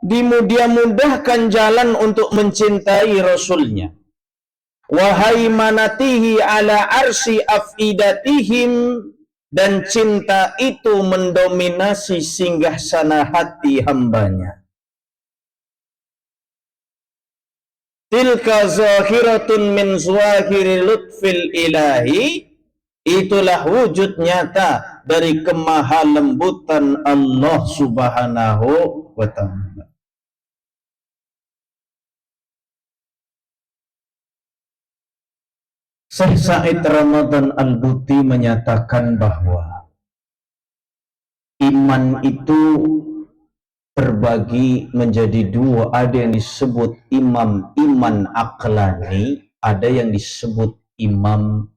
dimudah-mudahkan jalan untuk mencintai rasulnya, wahai manatihi ala arsi afidatihim, dan cinta itu mendominasi singgasana hati hambanya. Tilka zahiratun min zawahiri lutfil ilahi, itulah wujud nyata dari kemahalembutan Allah subhanahu wa ta'ala. Syekh Said Ramadan Al-Buti menyatakan bahwa iman itu terbagi menjadi dua, ada yang disebut iman aqlani, ada yang disebut iman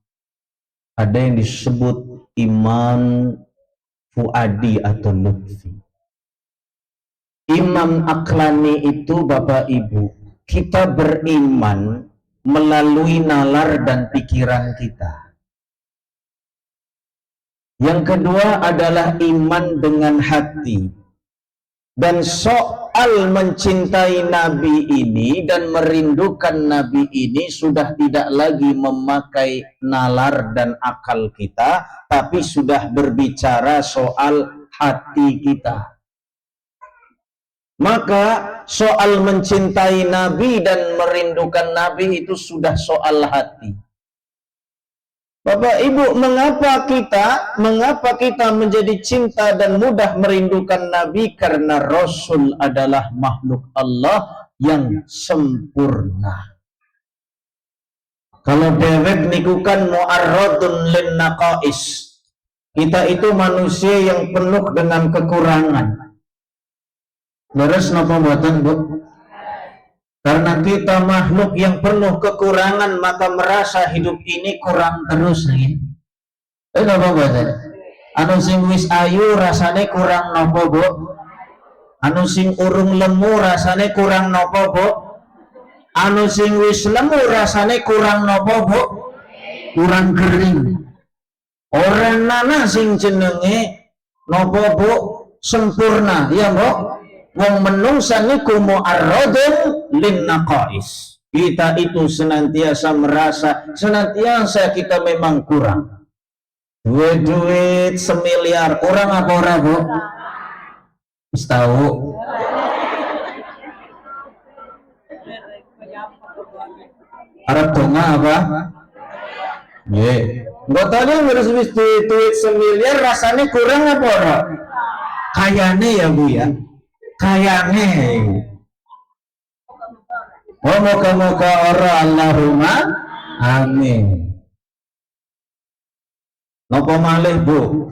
fuadi atau lutfi. Iman aqlani itu Bapak Ibu, kita beriman melalui nalar dan pikiran kita. Yang kedua adalah iman dengan hati. Dan soal mencintai Nabi ini dan merindukan Nabi ini sudah tidak lagi memakai nalar dan akal kita, tapi sudah berbicara soal hati kita. Maka soal mencintai Nabi dan merindukan Nabi itu sudah soal hati. Bapak Ibu, mengapa kita menjadi cinta dan mudah merindukan Nabi? Karena Rasul adalah makhluk Allah yang sempurna. Kalau dewek nikukan mu'arradun lin naqais, kita itu manusia yang penuh dengan kekurangan. Leres napa mboten, Bu? Karena kita makhluk yang penuh kekurangan, maka merasa hidup ini kurang terus nih. Napa mboten? Anu sing wis ayu rasane kurang napa, Bu? Anu sing urung lemu rasane kurang napa, Bu? Anu sing wis lemu rasane kurang napa, Bu? Kurang kering. Orang nana sing jenenge napa, Bu? Sempurna, ya, Bu? Wong menungsa niku mu'arradun lin naqais. Kita itu senantiasa merasa, senantiasa kita memang kurang. Duit semiliar, kurang apa ora, Bu? Wis tahu. Arab donga apa? Nggih. Enggak tadi wis duit semiliar rasanya kurang apa ora? Kayane ya, Bu ya. Kayaknya moga-moga ora, Allahumma amin. Napa malih, Bu?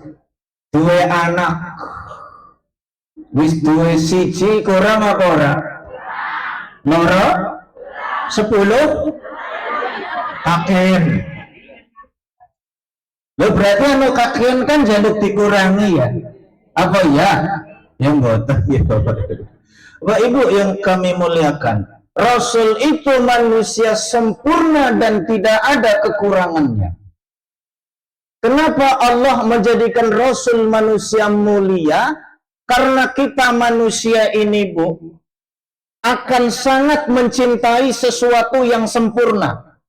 Duwe anak wis duwe siji kurang apa ora? Loro? 10? Kaken. Lho berarti anu kaken kan jaluk dikurangi ya? Apa ya? Yang botak ya Bapak Ibu yang kami muliakan, Rasul itu manusia sempurna dan tidak ada kekurangannya. Kenapa Allah menjadikan Rasul manusia mulia? Karena kita manusia ini, Bu, akan sangat mencintai sesuatu yang sempurna.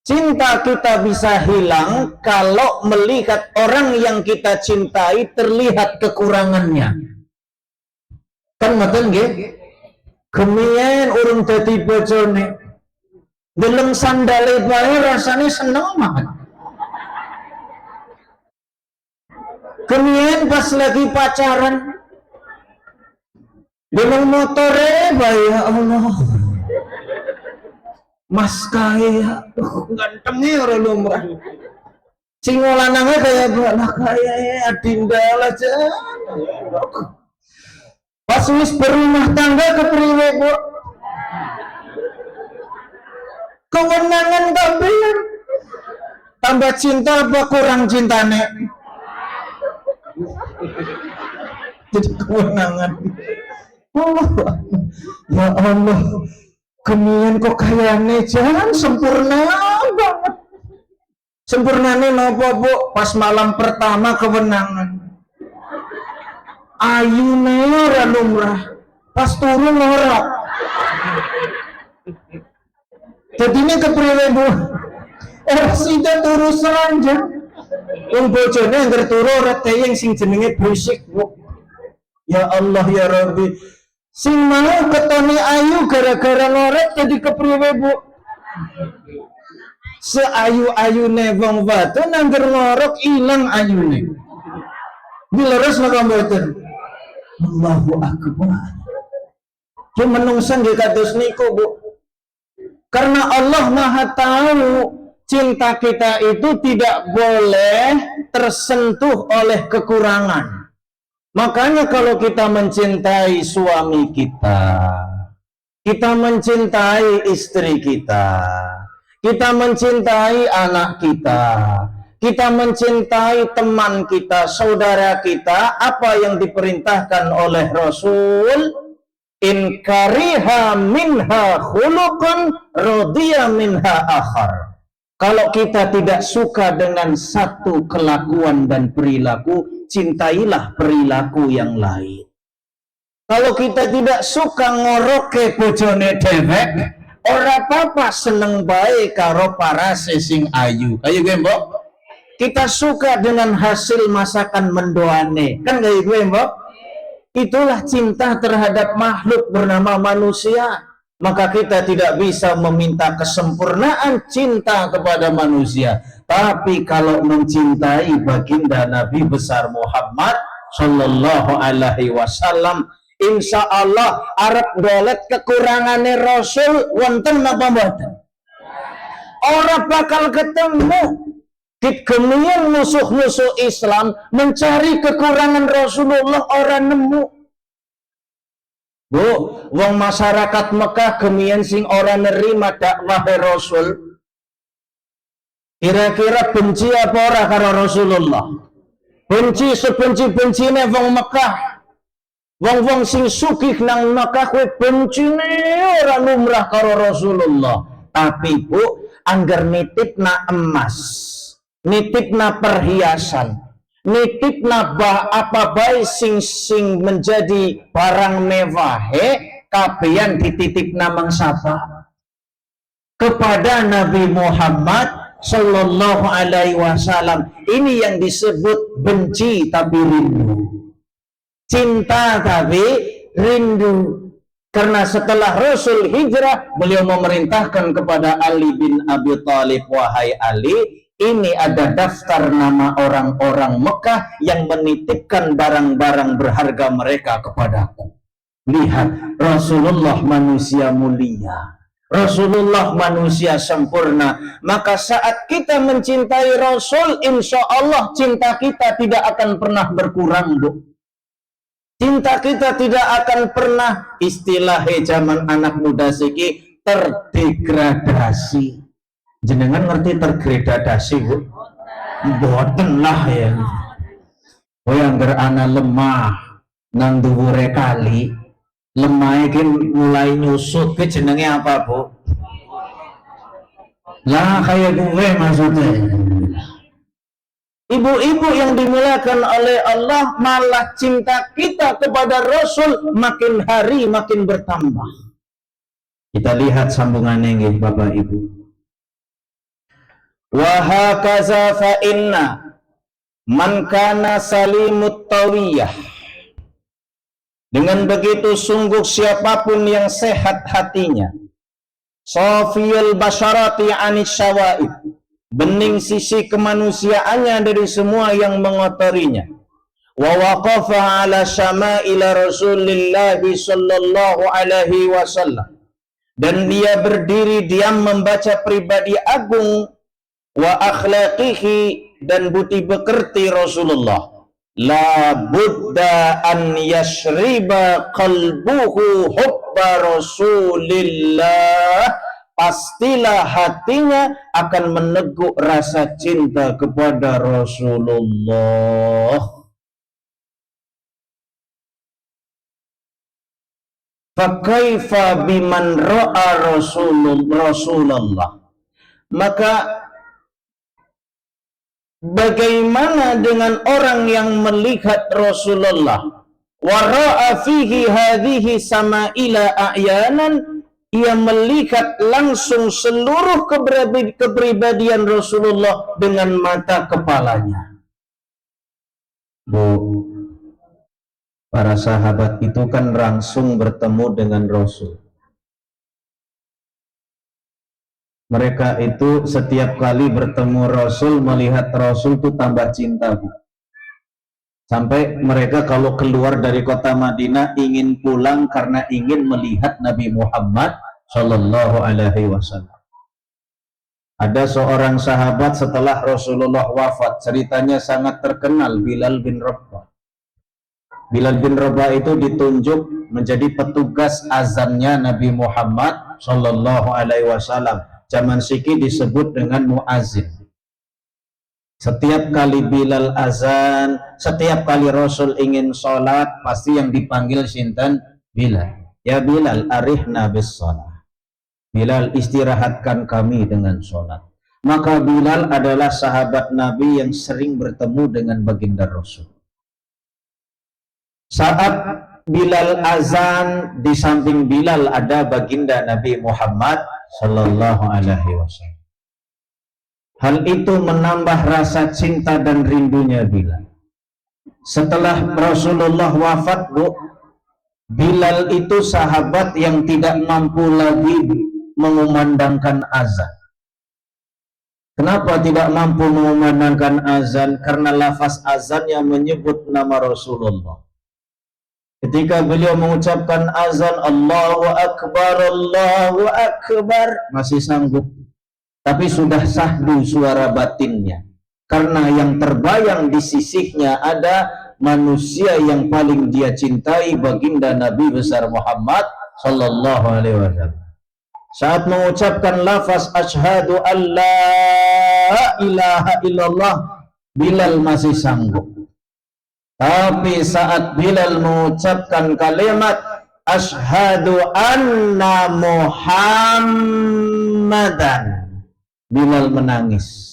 Cinta kita bisa hilang kalau melihat orang yang kita cintai terlihat kekurangannya. Kan ngoten nggih, kemiyen urung dadi bojone Deleng sandale bae rasane seneng banget. Kemudian pas lagi pacaran, deleng motore bae, ya Allah. Mas kaya, gantengnya orang lumrah. Sing lanangnya kayak lah kaya adinda aja. Pas wis berumah tangga kepriwe, Bu? Kewenangan tambahan. Tambah cinta apa kurang cintane? Jadi kewenangan. Allah, ya Allah. Kemudian kok kayaknya jangan sempurna banget. Sempurnanya nopo, Bu? Pas malam pertama kewenangan. Ayune ora lumrah. Pas turun ngorok. Jadi ini kepriwe, Bu? Sida turu seranjang. Wong bojone angger turu ora teyeng sing jenenge berisik, Bu. Ya Allah ya Rabbi. Sing mau ketone ayu gara-gara ngorek jadi kepriwe, Bu? Seayu-ayune wong wadon angger ngorok ilang ayune. Dileres napa mboten? Allahu akbar. Ki menungsa nggih kados niku, Bu. Karena Allah Maha tahu cinta kita itu tidak boleh tersentuh oleh kekurangan. Makanya kalau kita mencintai suami kita mencintai istri kita mencintai anak kita mencintai teman kita, saudara kita, apa yang diperintahkan oleh Rasul, in kariha minha khuluqan radiya minha akhar. Kalau kita tidak suka dengan satu kelakuan dan perilaku, cintailah perilaku yang lain. Kalau kita tidak suka ngoroke bojone dhewek, ora apa-apa seneng bae karo parase sing ayu. Ayo gue, Mbok. Kita suka dengan hasil masakan mendoane. Kan kayak gue, Mbok. Itulah cinta terhadap makhluk bernama manusia. Maka kita tidak bisa meminta kesempurnaan cinta kepada manusia. Tapi kalau mencintai baginda Nabi besar Muhammad Sallallahu Alaihi Wasallam, insya Allah arep dolet kekurangannya Rasul wonten apa mboten? Orang bakal ketemu. Kemudian musuh-musuh Islam mencari kekurangan Rasulullah orang nemu. Bu, wong masyarakat Mekah kemudian sing orang nerima dakwah Rasul. Kira-kira benci apa ora karo Rasulullah? Benci sebenci-bencine wong Mekah. Wong-wong sing sugih nang Mekah kuwi bencine ora lumrah karo Rasulullah. Tapi Bu, angger nitipna emas, nitipna perhiasan, nitipna apa bae sing menjadi barang mewah, kabehan dititipna mengsapa kepada Nabi Muhammad Sallallahu Alaihi Wasallam. Ini yang disebut benci tapi rindu, cinta tapi rindu. Karena setelah Rasul hijrah, beliau memerintahkan kepada Ali bin Abi Thalib, wahai Ali, ini ada daftar nama orang-orang Mekah yang menitipkan barang-barang berharga mereka kepadaku. Lihat, Rasulullah manusia mulia, Rasulullah manusia sempurna. Maka saat kita mencintai Rasul, insya Allah cinta kita tidak akan pernah berkurang, Bu. Cinta kita tidak akan pernah, istilahnya zaman anak muda siki, terdegradasi. Jenengan ngerti terdegradasi, Bu? Boten lah ya. Oh yang ana lemah nang dhuwure kali, lemah iki mulai nyusut, ke jenenge apa, Bu? Lah kayak gue maksudnya. Ibu-ibu yang dimuliakan oleh Allah, malah cinta kita kepada Rasul makin hari makin bertambah. Kita lihat sambungannya nggih Bapak Ibu. Wa hakaza fa inna man kana salimut tawiyah. Dengan begitu sungguh siapapun yang sehat hatinya, safiyul basyarati anis syawaib, bening sisi kemanusiaannya dari semua yang mengotorinya. Wa waqafa ala syama'ila Rasulillah sallallahu alaihi wasallam, dan dia berdiri diam membaca pribadi agung wa akhlaqihi, dan budi pekerti Rasulullah. La budda an yashriba qalbuhu hubba Rasulillah, pastilah hatinya akan meneguk rasa cinta kepada Rasulullah. Fakaifa biman ra'a Rasulullah, maka bagaimana dengan orang yang melihat Rasulullah? Wa ra'a fihi hadhihi sama'ila a'yanan, ia melihat langsung seluruh kepribadian Rasulullah dengan mata kepalanya. Bu, para sahabat itu kan langsung bertemu dengan Rasul. Mereka itu setiap kali bertemu Rasul, melihat Rasul itu tambah cinta, Bu. Sampai mereka kalau keluar dari kota Madinah ingin pulang karena ingin melihat Nabi Muhammad Shallallahu Alaihi Wasallam. Ada seorang sahabat setelah Rasulullah wafat, ceritanya sangat terkenal, Bilal bin Rabah. Bilal bin Rabah itu ditunjuk menjadi petugas azannya Nabi Muhammad Shallallahu Alaihi Wasallam. Zaman siki disebut dengan muazin. Setiap kali Bilal azan, setiap kali Rasul ingin sholat, pasti yang dipanggil sinten? Bilal. Ya Bilal, arihna bis sholat. Bilal, istirahatkan kami dengan sholat. Maka Bilal adalah sahabat Nabi yang sering bertemu dengan baginda Rasul. Saat Bilal azan, di samping Bilal ada baginda Nabi Muhammad Sallallahu Alaihi Wasallam. Hal itu menambah rasa cinta dan rindunya Bilal. Setelah Rasulullah wafat, Bu, Bilal itu sahabat yang tidak mampu lagi mengumandangkan azan. Kenapa tidak mampu mengumandangkan azan? Karena lafaz azan yang menyebut nama Rasulullah. Ketika beliau mengucapkan azan Allahu Akbar, masih sanggup. Tapi sudah sahdu suara batinnya. Karena yang terbayang di sisihnya ada manusia yang paling dia cintai, baginda Nabi besar Muhammad Sallallahu Alaihi Wasallam. Saat mengucapkan lafaz asyhadu an la ilaha illallah, Bilal masih sanggup. Tapi saat Bilal mengucapkan kalimat asyhadu anna Muhammadan, Bilal menangis.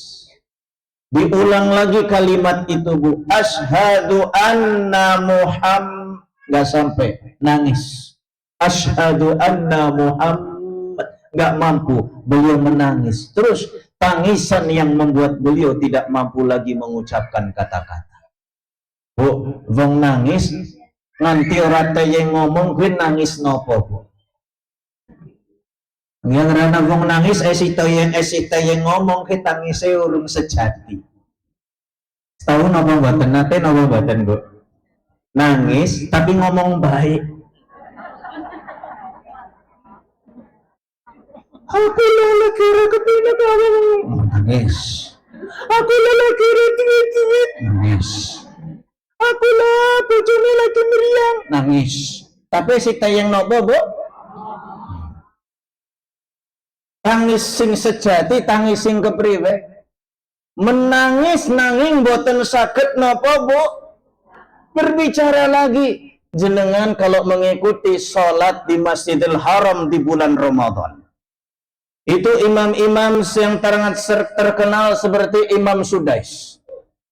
Diulang lagi kalimat itu, Bu, asyhadu anna Muhammad, nggak sampai, nangis. Asyhadu anna Muhammad, nggak mampu, beliau menangis. Terus tangisan yang membuat beliau tidak mampu lagi mengucapkan kata-kata. Bu, wong nangis nganti ora yang ngomong kuwi nangis nopo, Bu? Yang rana wong nangis esita yang ngomong ki tangise urung sejati. Tahu napa mboten nate napa mboten, Bu? Nangis tapi ngomong baik. Aku lagi kepina kamu nangis. Aku lagi duit nangis. Aku lah bojone lagi meriang nangis. Tapi si tayang nopo, Bu? Tangis sing sejati, tangis sing kepriwe? Menangis nanging boten saged nopo, Bu? Berbicara lagi. Jenengan kalau mengikuti sholat di Masjidil Haram di bulan Ramadan, itu imam-imam yang terkenal seperti Imam Sudais.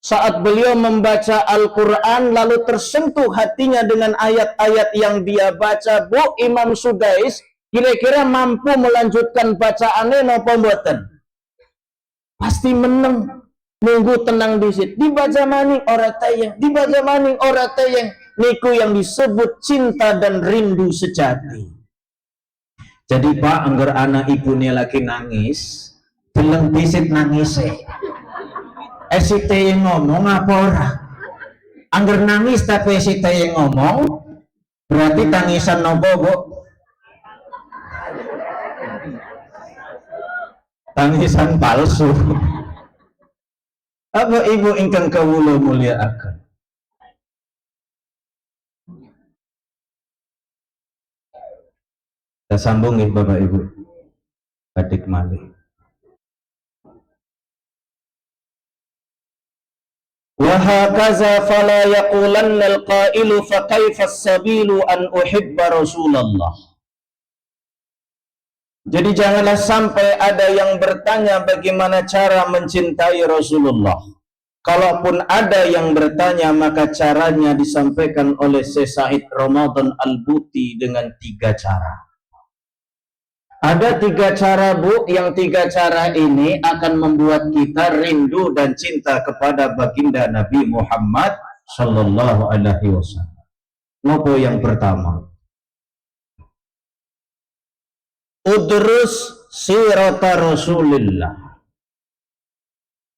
Saat beliau membaca Al-Quran lalu tersentuh hatinya dengan ayat-ayat yang dia baca, Bu, Imam Sudais kira-kira mampu melanjutkan bacaannya napa mboten? Pasti meneng, nunggu tenang disit. Dibaca maning ora tayang, dibaca maning ora tayang. Niku yang disebut cinta dan rindu sejati. Jadi Pak, anggar anak ibunya lagi nangis, deleng bisit nangis esite yang ngomong apa ora? Anggar nangis tapi esite yang ngomong, berarti tangisan nopo Bu? Tangisan palsu. Apa ibu ingkang kawula mulyakaken? Kita sambung nih Bapak Ibu. Adik malih. Wa hakaza fala yaqulanna al-qailu fa kaifa as-sabilu an uhibba Rasulullah. Jadi janganlah sampai ada yang bertanya bagaimana cara mencintai Rasulullah. Kalaupun ada yang bertanya, maka caranya disampaikan oleh Syekh Said Ramadan Al-Buti dengan 3 cara. Ada 3 cara Bu, yang 3 cara ini akan membuat kita rindu dan cinta kepada baginda Nabi Muhammad Sallallahu Alaihi Wasallam. Nopo yang pertama? Udrus sirata Rasulillah.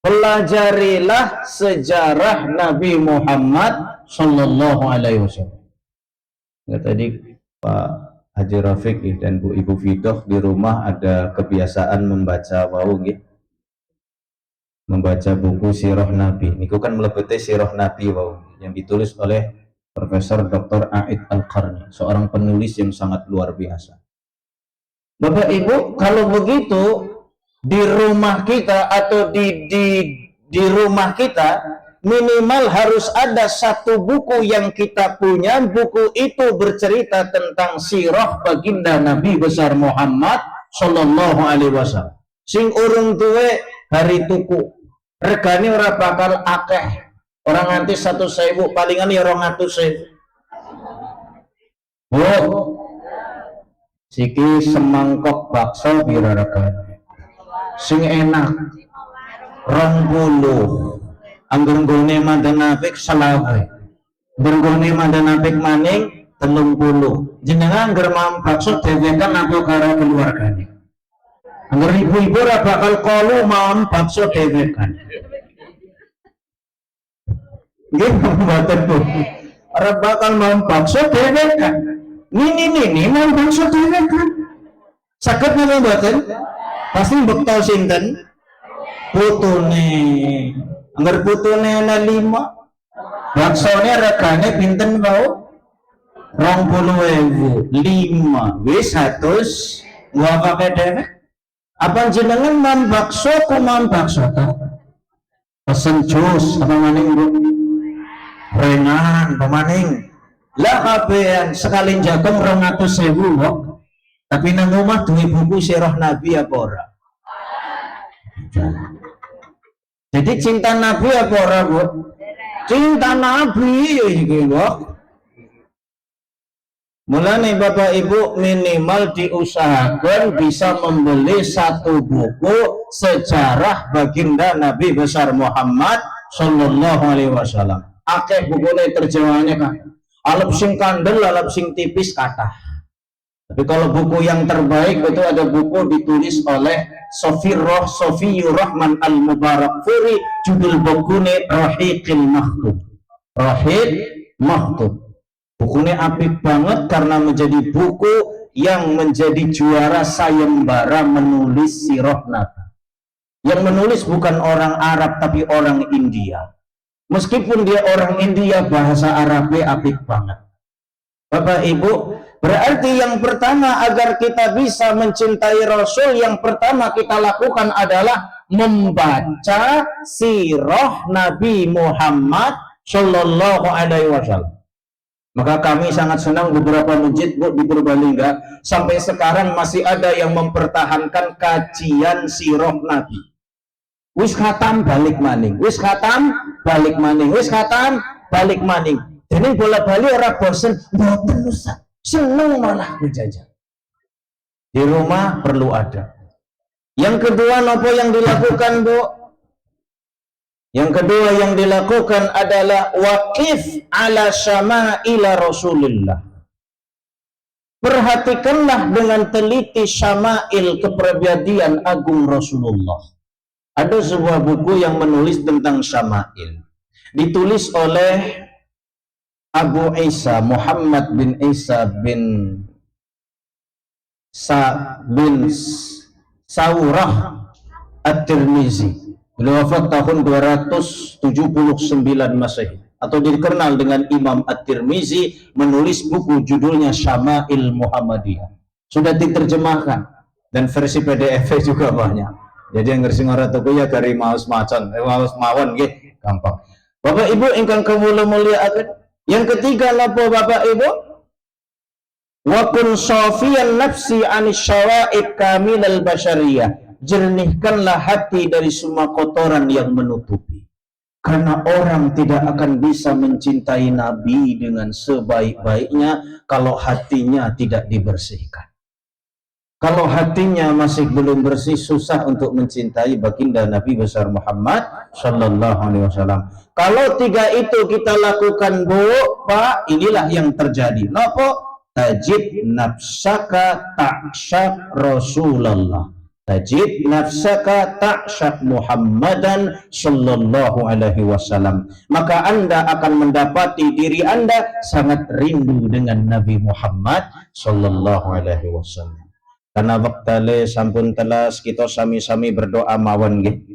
Pelajarilah sejarah Nabi Muhammad Sallallahu Alaihi Wasallam. Ya, tadi Pak Haji Rafiq dan Bu Ibu Fidoh di rumah ada kebiasaan membaca membaca buku Sirah Nabi. Niku kan mlebete Sirah Nabi yang ditulis oleh Profesor Dr. A'id Al-Qarni, seorang penulis yang sangat luar biasa. Bapak Ibu, kalau begitu di rumah kita atau di rumah kita minimal harus ada 1 buku yang kita punya. Buku itu bercerita tentang sirah baginda Nabi besar Muhammad Sallallahu Alaihi Wasallam. Sing urung tuwe hari tuku, regane ora bakal akeh. Orang nganti 1.000, palingan ya 200.000. Oh, siki semangkok bakso pira regane? Sing enak 20. Anggur nggone mandan apik selawe. Nggone mandan apik maning 30. Jenengan anggur mam bakso dhewekan apa karo keluargane? Anggur ibu-ibu ora bakal kalu mam bakso dhewekan. Nggih mboten Bu. Ora bakal mam bakso dhewekan. Nini mam bakso dhewekan. Saged napa mboten? Pasti bekto sinten? Putune. Angger putune ana 5. Baksone regane pinten wau? 20.000. 5 wis 100 gua pakai dewek. Apa jenengan mam bakso ku mam bakso ta? Pesen jus apa maning Bu? Rengan pemaning. Lah kabehan sekali jagong 200.000 kok. Tapi nang omah duwe buku sirah Nabi apa ora? Jadi cinta Nabi apa ora Bu? Cinta Nabi ya iki kok. Mulane Bapak Ibu minimal diusahakan bisa membeli 1 buku sejarah baginda Nabi besar Muhammad Sallallahu Alaihi Wasallam. Akeh bukune terjemahane kan. Alep sing kandel, alep sing tipis kathah. Tapi kalau buku yang terbaik itu ada buku ditulis oleh Sofiyur Rahman Al-Mubarakfuri, judul bukunya Rahiqil Makhtub. Rahiq Makhtub. Bukunya apik banget karena menjadi buku yang menjadi juara sayembara menulis sirah Nabi. Yang menulis bukan orang Arab tapi orang India. Meskipun dia orang India, bahasa Arabnya apik banget. Bapak Ibu, berarti yang pertama agar kita bisa mencintai Rasul, yang pertama kita lakukan adalah membaca sirah Nabi Muhammad Sallallahu Alaihi Wasallam. Maka kami sangat senang beberapa masjid Bu di Purbalingga sampai sekarang masih ada yang mempertahankan kajian sirah Nabi. Wis khatam balik maning, wis khatam balik maning, wis khatam balik maning. Jadi bola-bali ora bosen, mboten Ustaz. Seneng malah menjajah. Di rumah perlu ada. Yang kedua apa yang dilakukan Bu? Yang kedua yang dilakukan adalah waqif ala syama'ila Rasulillah. perhatikanlah dengan teliti syama'il kepribadian agung Rasulullah. Ada sebuah buku yang menulis tentang syama'il, ditulis oleh Abu Isa Muhammad bin Isa bin Saurah At-Tirmizi. Beliau wafat tahun 279 Masehi, atau dikenal dengan Imam At-Tirmizi, menulis buku judulnya Syama'il Muhammadiyah. Sudah diterjemahkan dan versi PDF juga banyak. Jadi yang ngerti ngarat aku ya dari maus macan, maus mawon nggih, gampang. Bapak Ibu ingkang kawula mulyakaken, yang ketiga napa Bapak Ibu? Wa kun safiyan nafsi anis syawa'ib kamilal basyariyah. Jernihkanlah hati dari semua kotoran yang menutupi. Karena orang tidak akan bisa mencintai Nabi dengan sebaik-baiknya kalau hatinya tidak dibersihkan. Kalau hatinya masih belum bersih, susah untuk mencintai baginda Nabi besar Muhammad Sallallahu Alaihi Wasallam. Kalau tiga itu kita lakukan, Bu, Pak, inilah yang terjadi. Napa? Tajid nafsaka ta'syak Rasulullah. Tajid nafsaka ta'syak Muhammadan Sallallahu Alaihi Wasallam. Maka Anda akan mendapati diri Anda sangat rindu dengan Nabi Muhammad Sallallahu Alaihi Wasallam. Karena waktale sampun telas, kita sami-sami berdoa mawon nggih.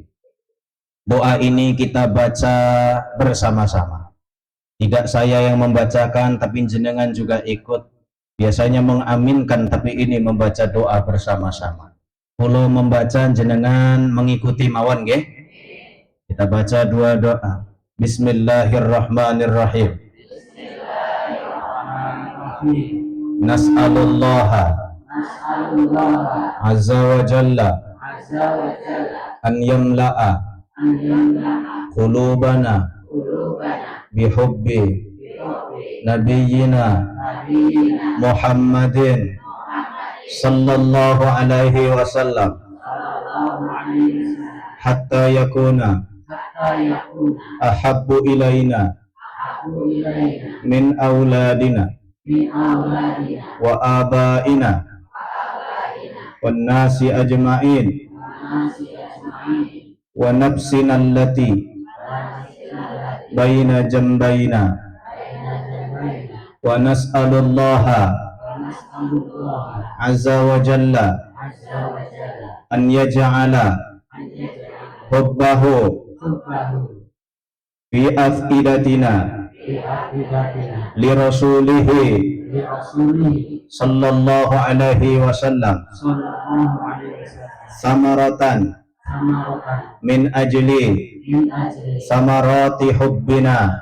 Doa ini kita baca bersama-sama. Tidak saya yang membacakan, tapi jenengan juga ikut. Biasanya mengaminkan, tapi ini membaca doa bersama-sama. Kalau membaca jenengan mengikuti mawon nggih. Kita baca dua doa. Bismillahirrahmanirrahim. Nas'alullaha azza wa jalla an yamla'a qulubana bihubbi nabiyyina Muhammadin sallallahu alaihi wasallam hatta yakuna ahabbu ilaina min auladina wa abaina wan nasi ajma'in wa nafsina allati baina jambaina wa nas'alullaha azza wa jalla an yaj'ala hubbahu fi afidatina li rasulihi sallallahu alaihi wasallam samaratan min ajli samarati hubbina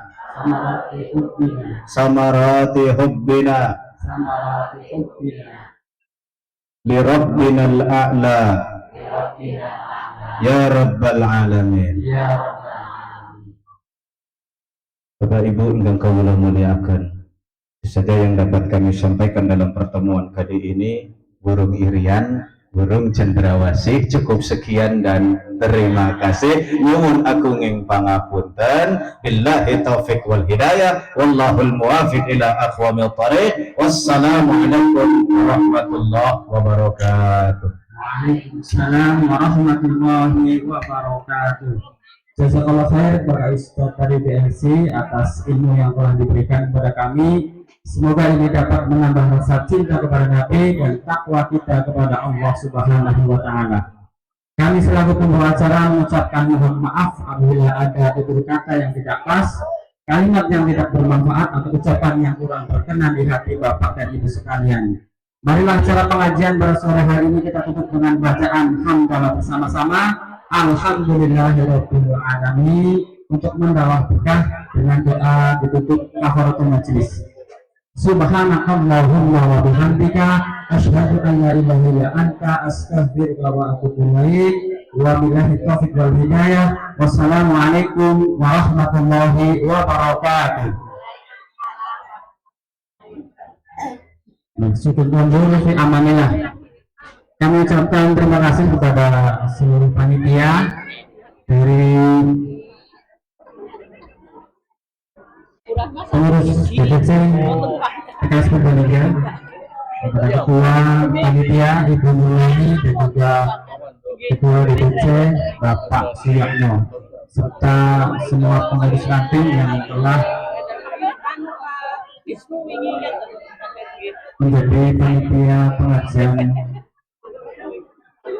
li rabbinal a'la ya rabbal alamin. Bapak Ibu ingkang kawula muliakan, saja yang dapat kami sampaikan dalam pertemuan kali ini, burung irian, burung cendrawasih, cukup sekian dan terima kasih. Nyuwun agung ing pangapunten. Billahi taufiq wal hidayah, wallahul muwafiq ila aqwamil thariq. Wassalamualaikum warahmatullahi wabarakatuh. Waalaikumsalam warahmatullahi wabarakatuh. Jazakallah khair para ustaz dari BLC atas ilmu yang telah diberikan kepada kami. Semoga ini dapat menambah rasa cinta kepada Nabi dan takwa kita kepada Allah Subhanahu wa Ta'ala. Kami selaku pembawa acara mengucapkan mohon maaf apabila ada tutur kata yang tidak pas, kalimat yang tidak bermanfaat, atau ucapan yang kurang berkenan di hati Bapak dan Ibu sekalian. Marilah acara pengajian pada sore hari ini kita tutup dengan bacaan hamdalah bersama-sama. Alhamdulillahirabbil alamin, untuk mendakwah berkah dengan doa ditutup kafaratul majelis. Subhanakallahumma wa bihamdika asyhadu an la ilaha illa anta astaghfiruka wa atubu ilaik. Wa billahi taufiq wal hidayah. Wassalamualaikum warahmatullahi wabarakatuh. Syukur dulu fi amanillah. Kami ucapkan terima kasih kepada seluruh panitia dari pengurus BPC PKS Purbalingga, kepada Ketua Panitia Ibu Mulani dan juga Ketua DPC Bapak Suyakno serta semua pengurus ranting yang telah menjadi panitia pengajian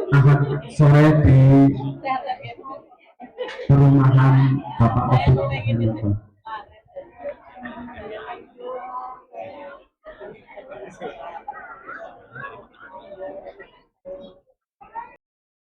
Ahad sore di perumahan Bapak Opik.